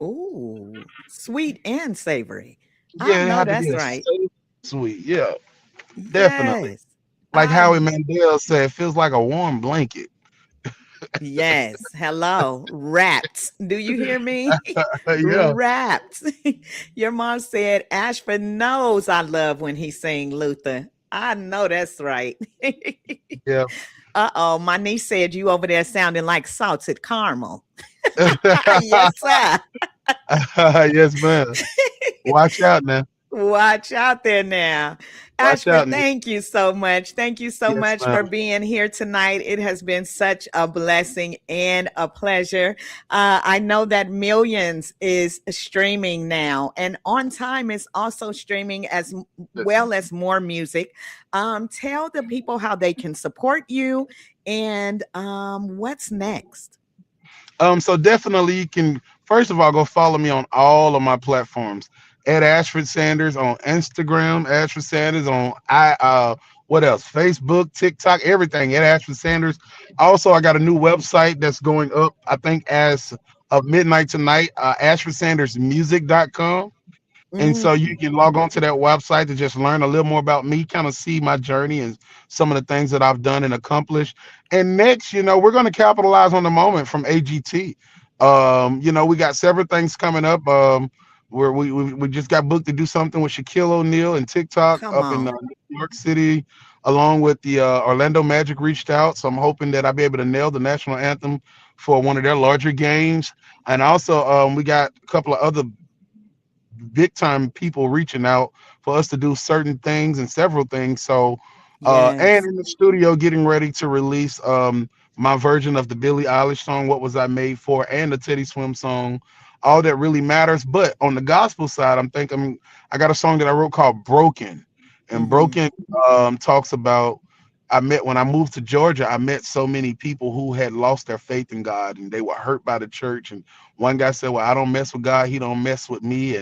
Ooh, sweet and savory. I Yeah, it know had to be that's a right. savory sweet. Yeah, definitely. Yes. Like I Howie Mandel said, it feels like a warm blanket. Yes. Hello. Wrapped. Do you hear me? Yeah, Wrapped. Your mom said Ashford knows I love when he sing Luther. I know that's right. yeah. Uh-oh. My niece said you over there sounding like salted caramel. Yes, sir. Yes, man. Watch out now. Watch out there now. Watch out Ashford, now. thank you so much. Thank you so Yes, much ma'am. for being here tonight. It has been such a blessing and a pleasure. I know that Millions is streaming now, and On Time is also streaming as well as more music. Tell the people how they can support you and what's next. So definitely you can first of all go follow me on all of my platforms at Ashford Sanders on Instagram, Ashford Sanders on what else? Facebook, TikTok, everything at Ashford Sanders. Also, I got a new website that's going up, I think as of midnight tonight, ashfordsandersmusic.com. And so you Mm, can log on to that website to just learn a little more about me, kind of see my journey and some of the things that I've done and accomplished. And next, we're going to capitalize on the moment from AGT. We got several things coming up. Where we just got booked to do something with Shaquille O'Neal and TikTok come up in on. New York City, along with the Orlando Magic reached out. So I'm hoping that I'll be able to nail the national anthem for one of their larger games. And also, we got a couple of other big time people reaching out for us to do certain things and several things. So, and Yes. in the studio, getting ready to release my version of the Billie Eilish song, "What Was I Made For," and the Teddy Swim song, "All That Really Matters." But on the gospel side, I got a song that I wrote called "Broken," and Hmm. "Broken" talks about. When I moved to Georgia, I met so many people who had lost their faith in God and they were hurt by the church. And one guy said, "Well, I don't mess with God, he don't mess with me."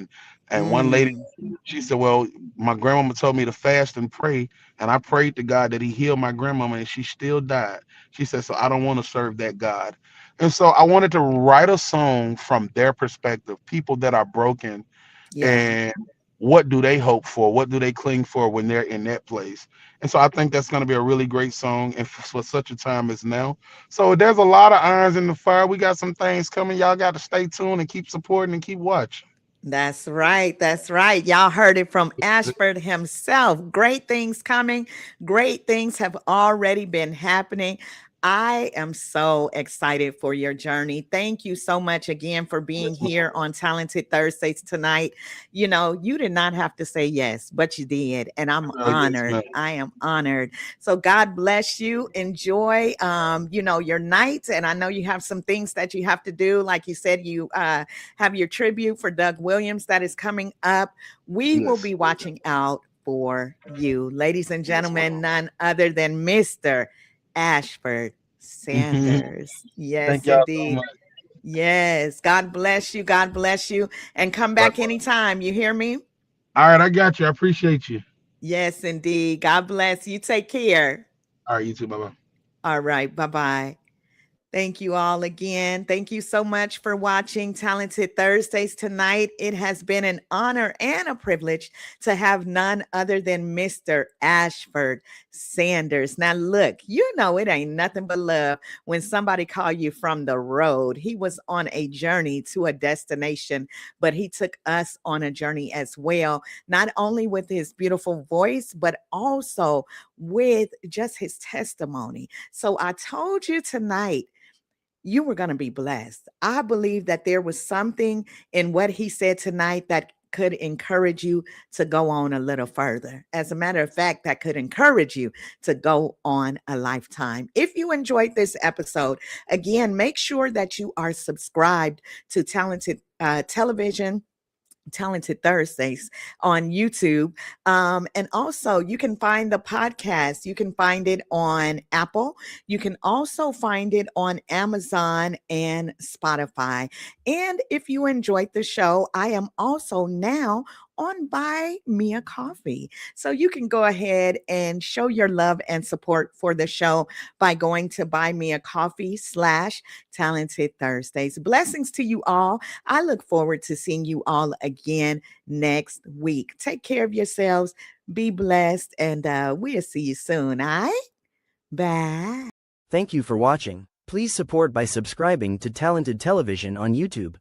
And one lady, Mm. she said, "Well, my grandmama told me to fast and pray, and I prayed to God that He healed my grandmama, and she still died." She said, "So I don't want to serve that God." And so I wanted to write a song from their perspective, people that are broken, Yeah. and what do they hope for? What do they cling for when they're in that place? And so I think that's going to be a really great song, and for such a time as now. So there's a lot of irons in the fire. We got some things coming. Y'all got to stay tuned and keep supporting and keep watching. That's right. That's right. Y'all heard it from Ashford himself. Great things coming. Great things have already been happening. I am so excited for your journey. Thank you so much again for being Yes, ma'am. here on Talented Thursdays tonight. You did not have to say yes, but you did. And I'm Yes, honored. ma'am. I am honored. So God bless you. Enjoy your night. And I know you have some things that you have to do. Like you said, you have your tribute for Doug Williams that is coming up. We will Yes. be watching out for you. Ladies and gentlemen, none other than Mr. Ashford Sanders. Yes, Thank y'all so indeed. much. Yes. God bless you. God bless you. And come back Likewise. anytime. You hear me? All right, I got you. I appreciate you. Yes, indeed. God bless you. Take care. All right, you too. Bye bye. All right. Bye bye. Thank you all again. Thank you so much for watching Talented Thursdays tonight. It has been an honor and a privilege to have none other than Mr. Ashford Sanders. Now, look, you know it ain't nothing but love when somebody call you from the road. He was on a journey to a destination, but he took us on a journey as well, not only with his beautiful voice, but also with just his testimony. So I told you tonight, you were going to be blessed. I believe that there was something in what he said tonight that could encourage you to go on a little further. As a matter of fact, that could encourage you to go on a lifetime. If you enjoyed this episode, again, make sure that you are subscribed to Talented Television. Talented Thursdays on YouTube. And also, you can find the podcast. You can find it on Apple. You can also find it on Amazon and Spotify. And if you enjoyed the show, I am also now on Buy Me a Coffee. So you can go ahead and show your love and support for the show by going to Buy Me a Coffee /Talented Thursdays. Blessings to you all. I look forward to seeing you all again next week. Take care of yourselves. Be blessed, and we'll see you soon. All right? Bye. Thank you for watching. Please support by subscribing to Talented Television on YouTube.